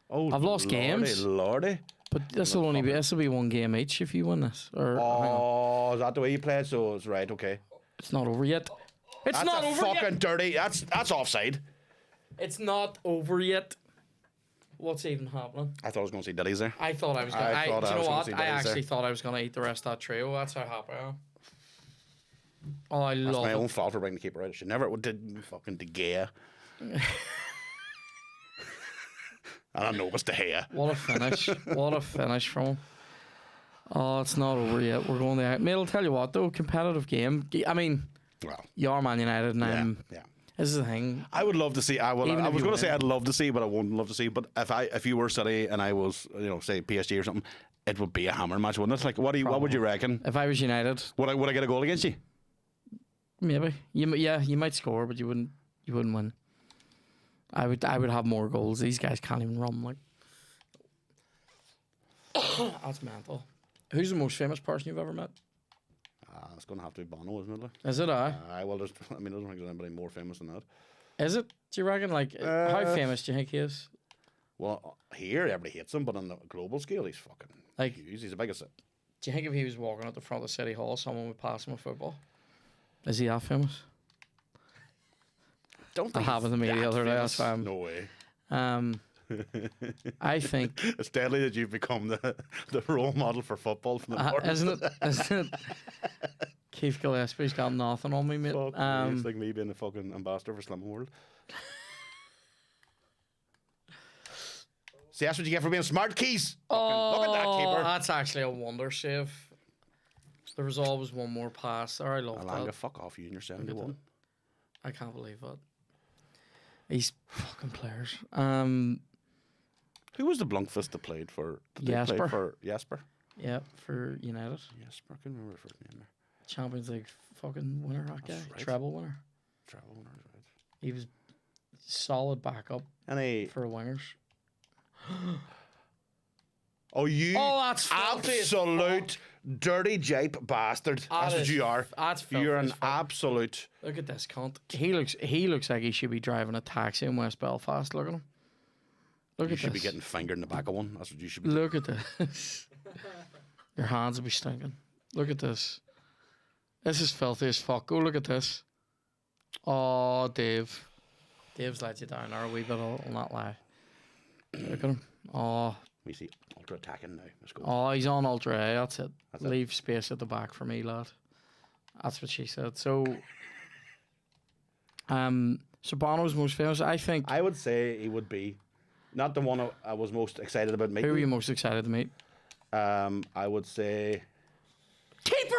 Oh, I've lost games. Lordy. but this will be one game each if you win this. Or hang on. Oh, is that the way you play it? So it's right, okay. It's not over yet. It's That's not a over fucking yet. dirty. That's offside. It's not over yet. What's even happening? I thought I was going to see Dillies there. I thought I was going. I thought do I you know was gonna what? see I Dillies actually there. thought I was going to eat the rest of that trio. That's how happy I am. Oh, I That's love my it. own fault for bringing the keeper out. She never did fucking De Gea. And I know it's De Gea. What a finish! What a finish from him. Oh, it's not over yet. We're going there. Mate, I'll tell you what though, competitive game. I mean, Well, you are Man United, and I'm. yeah. This is the thing. I would love to see. I Even if was you going to say win. I'd love to see, but I wouldn't love to see. But if you were City and I was, say PSG or something, it would be a hammer match, wouldn't it? Like, what would you reckon? If I was United, Would I get a goal against you? maybe you might score, but you wouldn't win. I would have more goals. These guys can't even run. Like, that's mental. Who's the most famous person you've ever met? It's going to have to be Bono, isn't it? Like? Is it? Well, I don't think there's anybody more famous than that. Is it? Do you reckon? Like, how famous do you think he is? Well, here everybody hates him, but on the global scale, he's fucking Like, huge. He's the biggest. do you think if he was walking at the front of City Hall, someone would pass him a football? Is he that famous? Don't I think happened to me the other day. That's why I'm. No way. I think. It's deadly that you've become the role model for football from the north. Isn't it? Isn't it? Keith Gillespie's got nothing on me, mate. Fuck me, it's like me being the fucking ambassador for Slimming World. See, that's what you get for being smart, Keys. Look at that keeper. That's actually a wonder save. There was always one more pass there. I love Alanga, that. fuck off you and your 71. I can't believe that. These fucking players. Who was the blunkfist that played for? Jesper. For Jesper. Yeah, for United. Jesper, I can remember the first name there. Champions League fucking winner, that guy. That's right. Treble winner. Travel winners, right? He was solid backup And for wingers. That's filthy as absolute dirty jape bastard. That's what you are. That's filthy You're an as fuck. absolute. Look at this cunt. He looks like he should be driving a taxi in West Belfast. Look at him. Look You at should this. be getting fingered in the back of one. That's what you should be. Look at this. Your hands will be stinking. Look at this. This is filthy as fuck. Go look at this. Oh, Dave. Dave's let you down there a wee bit. I'll not lie. Look at him. Oh, We see ultra attacking now. Let's go. oh, he's on Ultra A. That's it. Leave space at the back for me, lad. That's what she said. So, Bono's most famous. I think. I would say he would be not the one I was most excited about meeting. Who are you most excited to meet? I would say Keeper.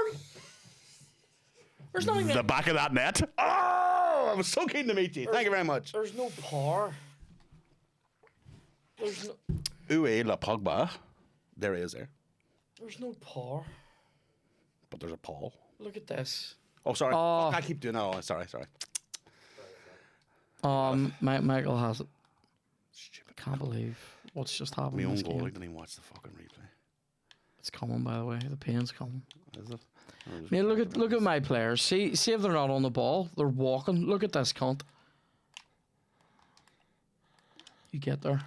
There's nothing. the back of that net. Oh, I was so keen to meet you. Thank you very much. There's no power. There's no. Uwe La Pogba. There he is there. There's no power. But there's a Paul. Look at this. Oh, sorry. Oh. Fuck, I keep doing that. Oh, sorry. Michael has it. Stupid. Can't believe what's just happened My in own this goal. I game. didn't even watch the fucking replay. It's coming, by the way. The pain's coming. Is it? Mate, look at my players. See if they're not on the ball. They're walking. Look at this cunt. You get there.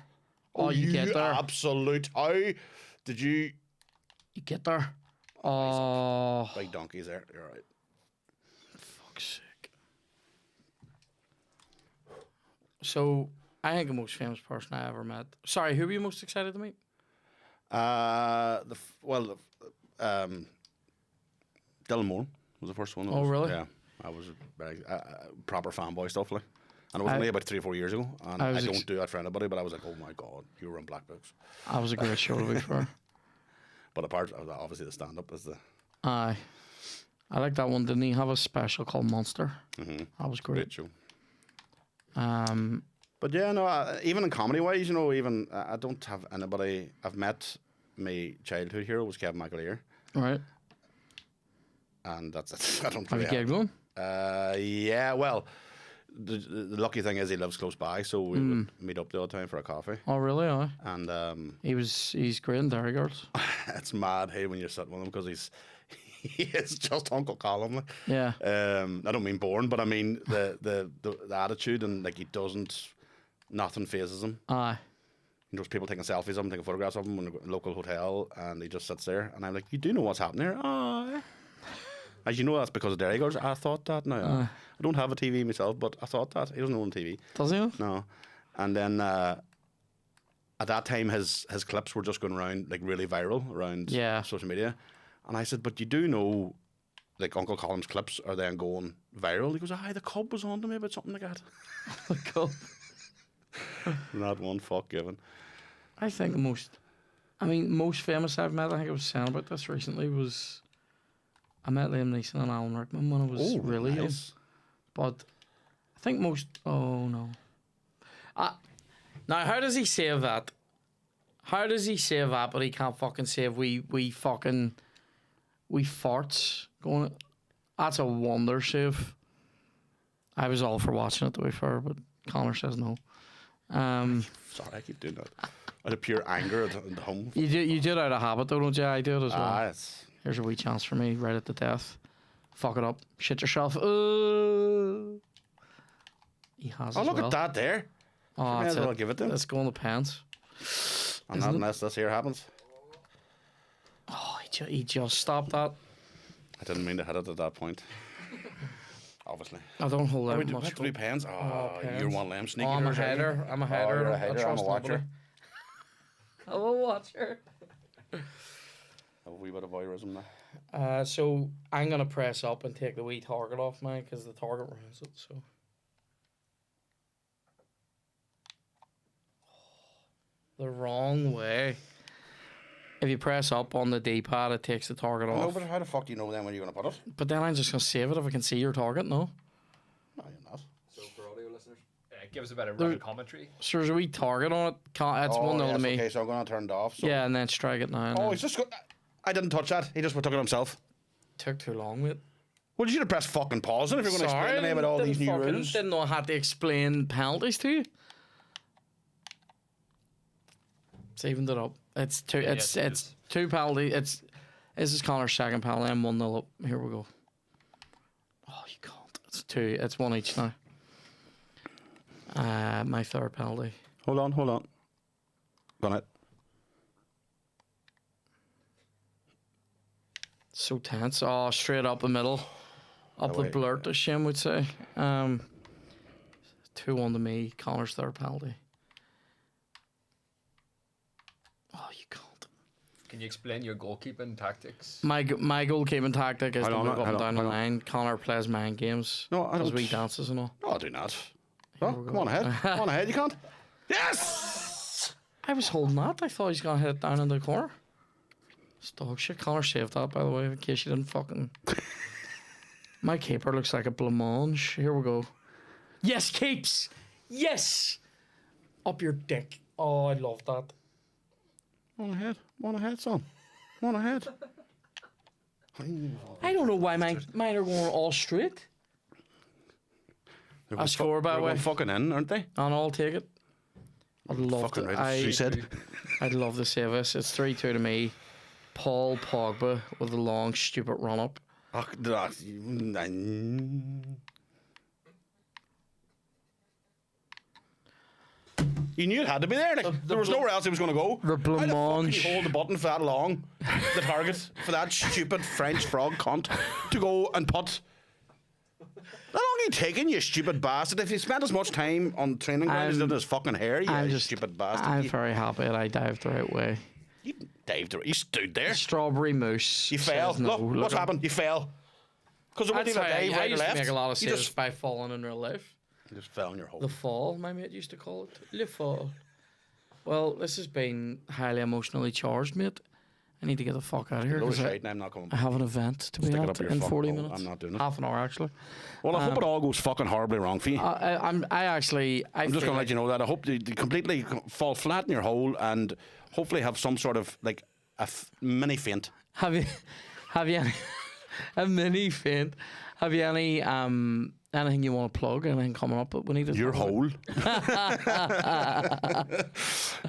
Oh, you get there. Absolute. How did you? You get there. Oh, Big donkeys there. You're right. fuck's sake. So, I think the most famous person I ever met. Sorry, who were you most excited to meet? Dylan Moore was the first one. Oh, really? Yeah, I was very proper fanboy stuff like, and it was only about 3 or 4 years ago. And I don't do that for anybody, but I was like, oh my god, you were in Black Books. That was a great show to be fair. But apart, obviously the stand up is the Aye. I like that one. Didn't he have a special called Monster? That was great. great show. Um, But yeah, no, even in comedy wise, you know, even I don't have anybody. I've met my childhood hero was Kevin McAleer, right. and that's it. I don't Have you really gigged with him? yeah, well, the lucky thing is he lives close by, so we would meet up the odd time for a coffee. Oh, really? Aye. And He's great in Dairy Girls. it's mad, hey, when you're sitting with him because he is just Uncle Colin. Like. Yeah. I don't mean boring, but I mean the attitude, and like he doesn't, nothing phases him. Aye. You know, people taking selfies of him, taking photographs of him in a local hotel, and he just sits there. And I'm like, you do know what's happening here? Oh. As you know, that's because of Dairy Girls. I thought that. Now I don't have a TV myself, but I thought that. He doesn't own a TV. Does he? No. And then at that time, his clips were just going around, like really viral around social media. And I said, but you do know, like Uncle Colin's clips are then going viral. He goes, aye, the Cub was on to me about something like that. Cool. Not one fuck given. I think most famous I've met, I think I was saying about this recently, was I met Liam Neeson and Alan Rickman when I was really young. But I think most, oh no. Now, how does he save that? How does he save that, but he can't fucking save we farts going? That's a wonder save. I was all for watching it to be fair, but Connor says no. Sorry, I keep doing that. Out of pure anger at home. You do it out of habit though, don't you? I do it as well. It's Here's a wee chance for me, right at the death. fuck it up, shit yourself. He has. Oh, as look well. at that there. Oh, May that's as well it. give it to him. Let's go in the pants. And Isn't not it? unless this here happens. Oh, he just stopped that. I didn't mean to hit it at that point. Obviously. I don't hold Oh, out we do much. have 3 pens. Oh, pens. you're one of them sneaky. Oh, I'm a hitters, aren't you? header. I'm a Oh, header. you're a I header. I'm trust a watcher. nobody. I'm a watcher. A wee bit of voyeurism there. So I'm gonna press up and take the wee target off mine because the target ruins it. So. The wrong way. If you press up on the D-pad, it takes the target No, off. but how the fuck do you know then when you're going to put it? But then I'm just gonna save it if I can see your target. No. No, you're not. So for audio listeners, give us a bit of running commentary. So there's a wee target on it. It's Oh, 1-0 yes, to me. okay, so I'm going to turn it off. So. Yeah, and then strike it now. And Oh, then he's just got... I didn't touch that. He just took it himself. took too long, mate. Well, you should have pressed fucking pause then if you're going to explain to me about all these new rules. Didn't know I had to explain penalties to you. It's evened it up. It's two. Yes, it It's is. two penalty. This is Conor's second penalty. I'm 1-0 up. Here we go. Oh, you can't. It's two. It's one each now. My third penalty. Hold on. Got it. So tense. Oh, straight up the middle. Up the Away. blurt, as Shim would say. 2-1 to me. Conor's third penalty. Oh, you can't. Can you explain your goalkeeping tactics? My goalkeeping tactic is Hold to on, move up hold and down on, the hold on. line. Conor plays mind games. No, I does don't. wee dances and all. No, I do not. Oh, come on ahead. Come on ahead. You can't. Yes! I was holding that. I thought he was going to hit it down in the corner. It's dog shit. Conor saved that, by the way, in case you didn't fucking... My keeper looks like a blancmange. Here we go. Yes, keeps! Yes! Up your dick. Oh, I love that. One ahead, son. One ahead. I don't know why mine are going all straight. I score, by the way. Fucking in, aren't they? And I'll take it. I'd love Fucking to. right. She said. I'd love to save us. It's 3-2 to me. Paul Pogba with a long, stupid run up. Oh, you knew it had to be there. Like, there was nowhere else he was going to go. The How the fuck can blancmange. you hold the button for that long? The target for that stupid French frog cunt to go and put. How long are you taking, you stupid bastard? If you spent as much time on training ground as you did in his fucking hair, you stupid bastard. I'm very happy that I dived the right way. You dived right. You stood there. Strawberry mousse. You fell. says no. Look, what's at- happened? You fell. Because it wasn't That's even how a dive I right or used to left. make a lot of you saves just, by falling in real life. you just fell in your hole. The fall, my mate used to call it. Le fall. Well, this has been highly emotionally charged, mate. I need to get the fuck out of here Load of because shite and I'm not coming I back. have an event to be Stick it at up your in fucking 40 hole. minutes. I'm not doing it. Half an hour, actually. Well, I hope it all goes fucking horribly wrong for you. I'm just I'm just going to let you know that. I hope you completely fall flat in your hole and hopefully have some sort of like a mini faint. Have you any a mini faint? Have you any anything you want to plug? Anything coming up that we need to Your talk about?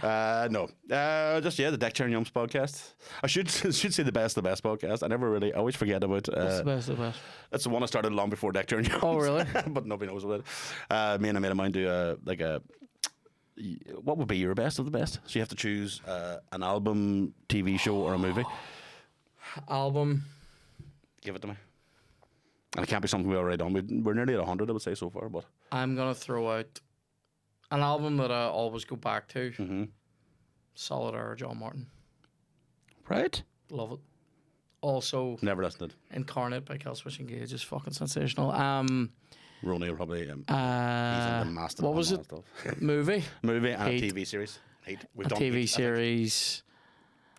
hole? No. Just the Deck Chair and Yums podcast. I should say the best podcast. I always forget about. What's the best of the best? That's the one I started long before Deck Chair and Yums. Oh, really? But nobody knows about it. Me and a mate of mine do what would be your best of the best? So you have to choose an album, TV show, or a movie. Album. Give it to me. And it can't be something we already done. We're nearly at 100, I would say, so far. But I'm gonna throw out an album that I always go back to. Mm-hmm. Solid Air, John Martin. right, Love it. Also, never listened. Incarnate by Killswitch Engage is fucking sensational. Ronnie will probably. He's in the master. What was it? Movie? Movie and Heat. a TV series. Heat. We've A done TV Heat, I think. series.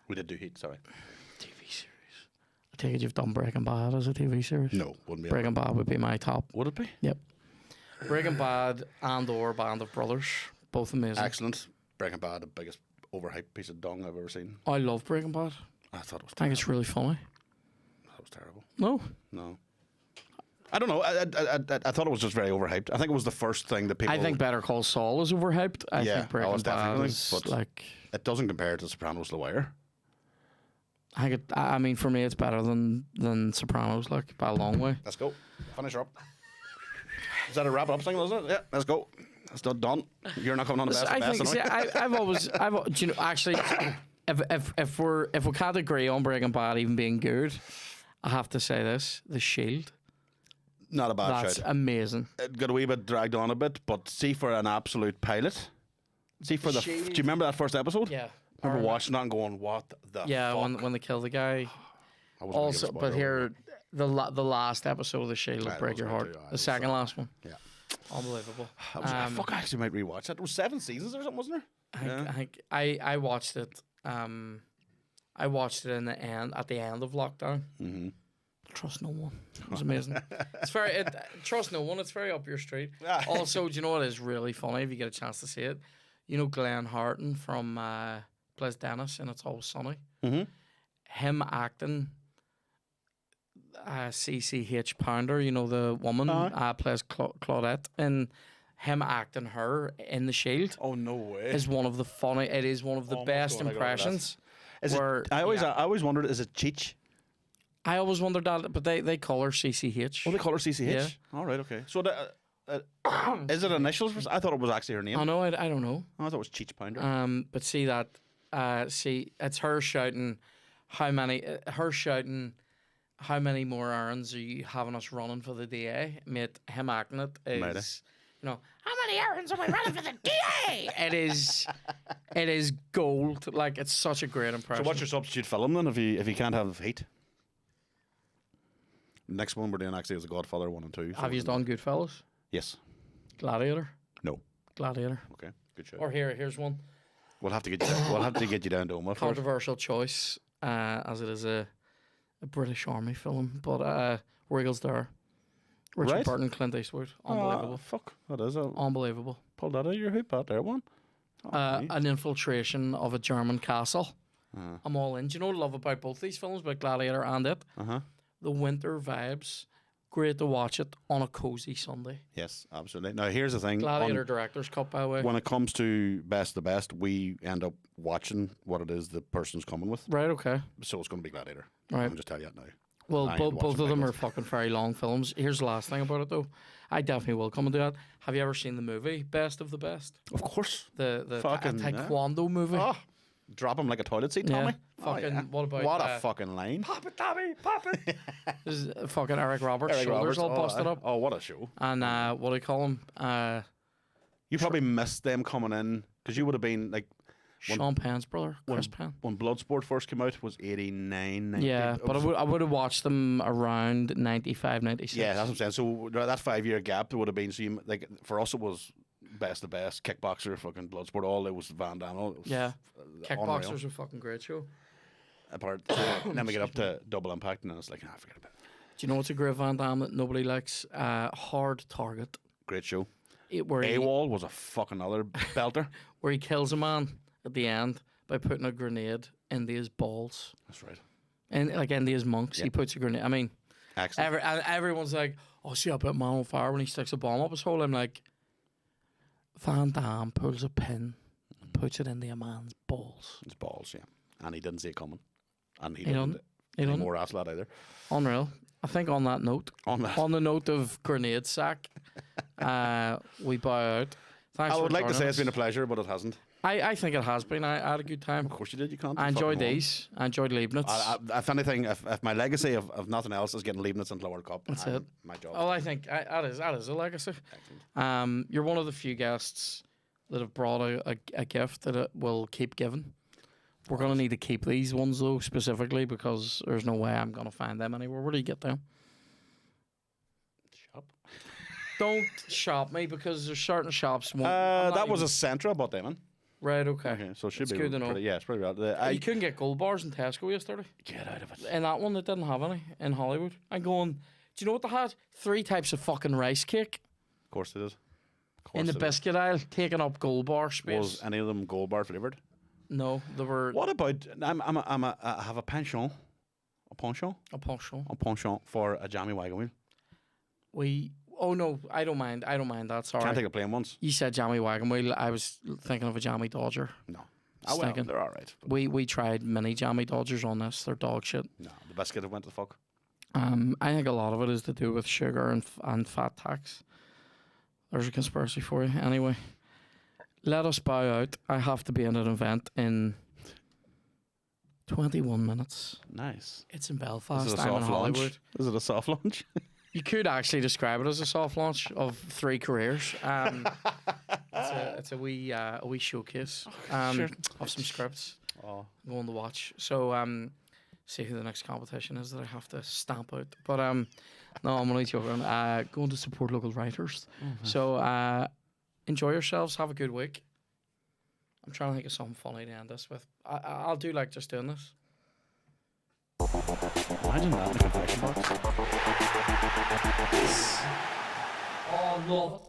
We did do Heat. Sorry. TV series. I take it you've done Breaking Bad as a TV series? No, wouldn't be. Breaking Bad would be my top. Would it be? Yep. Breaking Bad and/or Band of Brothers. Both amazing. Excellent. Breaking Bad, the biggest overhyped piece of dung I've ever seen. I love Breaking Bad. I thought it was I think terrible. it's really funny. That was terrible. No? No. I don't know. I thought it was just very overhyped. I think it was the first thing that people. I think Better Call Saul is overhyped. I Yeah, think Breaking it's Bad definitely, is but- like... it doesn't compare to Sopranos, The Wire. I think I mean, for me, it's better than Sopranos, like by a long way. Let's go. Finish her up. Is that a wrap up thing, isn't it? Yeah, let's go. It's not done. You're not coming on the best. I Best think. See, anyway. do you know, actually, if we can't agree on Breaking Bad even being good, I have to say this: The Shield. Not a bad That's shout. amazing. It got a wee bit dragged on a bit, but see for an absolute pilot. See for the. Do you remember that first episode? Yeah. I remember watching that and going, "What the Yeah, fuck?" when they kill the guy. I wasn't gonna give a Also, spoiler but over here, the last episode of The Shield will Right, break I your was heart. going to, The second last one, it. Yeah. unbelievable. Fuck, I actually might rewatch that. There was 7 seasons or something, wasn't there? I think I watched it. I watched it in the end at the end of lockdown. Mm-hmm. Trust no one. It was amazing. It's very trust no one. It's very up your street. Ah. Also, do you know what is really funny if you get a chance to see it? You know Glenn Harton from plays Dennis and It's Always Sunny. Mm-hmm. Him acting CCH Pounder, you know the woman plays Claudette, and him acting her in The Shield Oh no way! is one of the funny. It is one of the Oh my best God, I gotta impressions. Is where, it, I always wondered, is it Cheech? I always wondered that, but they call her CCH. Oh, they call her CCH. Yeah. All right, okay. So is it initials? I thought it was actually her name. I know. I don't know. I thought it was Cheech Pounder. But see that. See, it's her shouting. How many? Her shouting. How many more errands are you having us running for the DA? Mate, him acting it Mighty. is. You know, how many errands am I running for the DA? It is gold. Like, it's such a great So impression. what's your substitute film then? If you can't have Heat, next one we're doing actually is The Godfather 1 and 2. So Have you done Goodfellas? Yes. Gladiator? No. Gladiator. Okay. Good show. Or here's one. We'll have to get you. We'll have to get you down to Oma first. Controversial choice, as it is a British Army film, but Wriggles there. Richard Right. Burton, Clint Eastwood, unbelievable, Fuck. That is a unbelievable. pull that out of your hoop, that there one. An infiltration of a German castle. I'm all in. Do you know what I love about both these films, about Gladiator and it? Uh-huh. The winter vibes. Great to watch it on a cozy Sunday. Yes, absolutely. Now here's the thing. Gladiator Director's Cut, by the way. When it comes to best of the best, we end up watching what it is the person's coming with. Right, okay. So it's going to be Gladiator. Right. I'm just telling you that now. Well, I ain't both watching of them Bengals. are fucking very long films. Here's the last thing about it, though. I definitely will come and do that. Have you ever seen the movie Best of the Best? Of course. The Fucking, taekwondo movie? Oh, drop him like a toilet seat, Yeah. Tommy. Fucking, what about... What a fucking line. Pop it, Tommy, pop it. This is fucking Eric Roberts' Eric shoulders Roberts, all busted up. Oh, what a show. And what do you call him? You probably missed them coming in because you would have been like Sean Penn's brother, Chris Penn. when Bloodsport first came out was 89, 90. Yeah, but I would have watched them around 95, 96. Yeah, that's what I'm saying. So that 5 year gap there would have been. So you, like for us, it was best of best kickboxer, fucking Bloodsport. All it was Van Damme. It was Yeah. unreal. Kickboxers are a fucking great show. Apart, then we get up to Double Impact, and then it's like, nah, forget about it. Do you know what's a great Van Damme that nobody likes? Hard Target. Great show. Where he, AWOL was a fucking other belter. where he kills a man at the end by putting a grenade into his balls. That's right. And like into his monks, he puts a grenade. I mean, Excellent. everyone's like, "Oh, see, I put a man on fire when he sticks a bomb up his hole." I'm like, Van Damme pulls a pin and puts it into a man's balls. His balls, yeah. And he didn't see it coming. And he He didn't. done. He Any done. more ass lad either. Unreal. I think on that note, On that. on the note of grenade sack, we bow out. Thanks I for would like to joining say us. it's been a pleasure, but it hasn't. I think it has been. I had a good time. Of course you did. You can't. I enjoyed fucking these. I enjoyed Leibniz. if anything, if my legacy of nothing else is getting Leibniz into the World Cup, That's it. My job. Oh, I think that is a legacy. You're one of the few guests that have brought a gift that it will keep giving. We're going to need to keep these ones, though, specifically, because there's no way I'm going to find them anywhere. Where do you get them? Shop. Don't shop me, because there's certain shops. That was a Centra, but them. Right, okay. Okay, so it should It's be good to know. pretty, yeah, it's pretty right. You couldn't get gold bars in Tesco yesterday. Get out of it. In that one, they didn't have any in Hollywood. I'm going, do you know what they had? 3 types of fucking rice cake Of course it is. in the biscuit aisle, taking up gold bar space. Was any of them gold bar flavoured? No, they were What about? I have a penchant, a penchant, a penchant. a penchant for a jammy wagon wheel. Oh no, I don't mind. I don't mind that. Sorry. Can't take a plain ones. You said jammy wagon wheel. I was thinking of a jammy Dodger. No, Oh, well, stinking. they're all right. But We tried mini jammy Dodgers on this. They're dog shit. no, the biscuit have went to the fuck. I think a lot of it is to do with sugar and fat tax. There's a conspiracy for you. Anyway, let us bow out. I have to be in an event in 21 minutes. Nice. It's in Is Belfast. it a I'm in soft Hollywood. launch? Is it a soft launch? You could actually describe it as a soft launch of 3 careers. It's a wee showcase sure. of some scripts Oh, I'm going to watch. So see who the next competition is that I have to stamp out. But no, I'm only joking. Going to support local writers. So enjoy yourselves. Have a good week. I'm trying to think of something funny to end this with. I'll do like just doing this. imagine that in a confection box. Oh, no.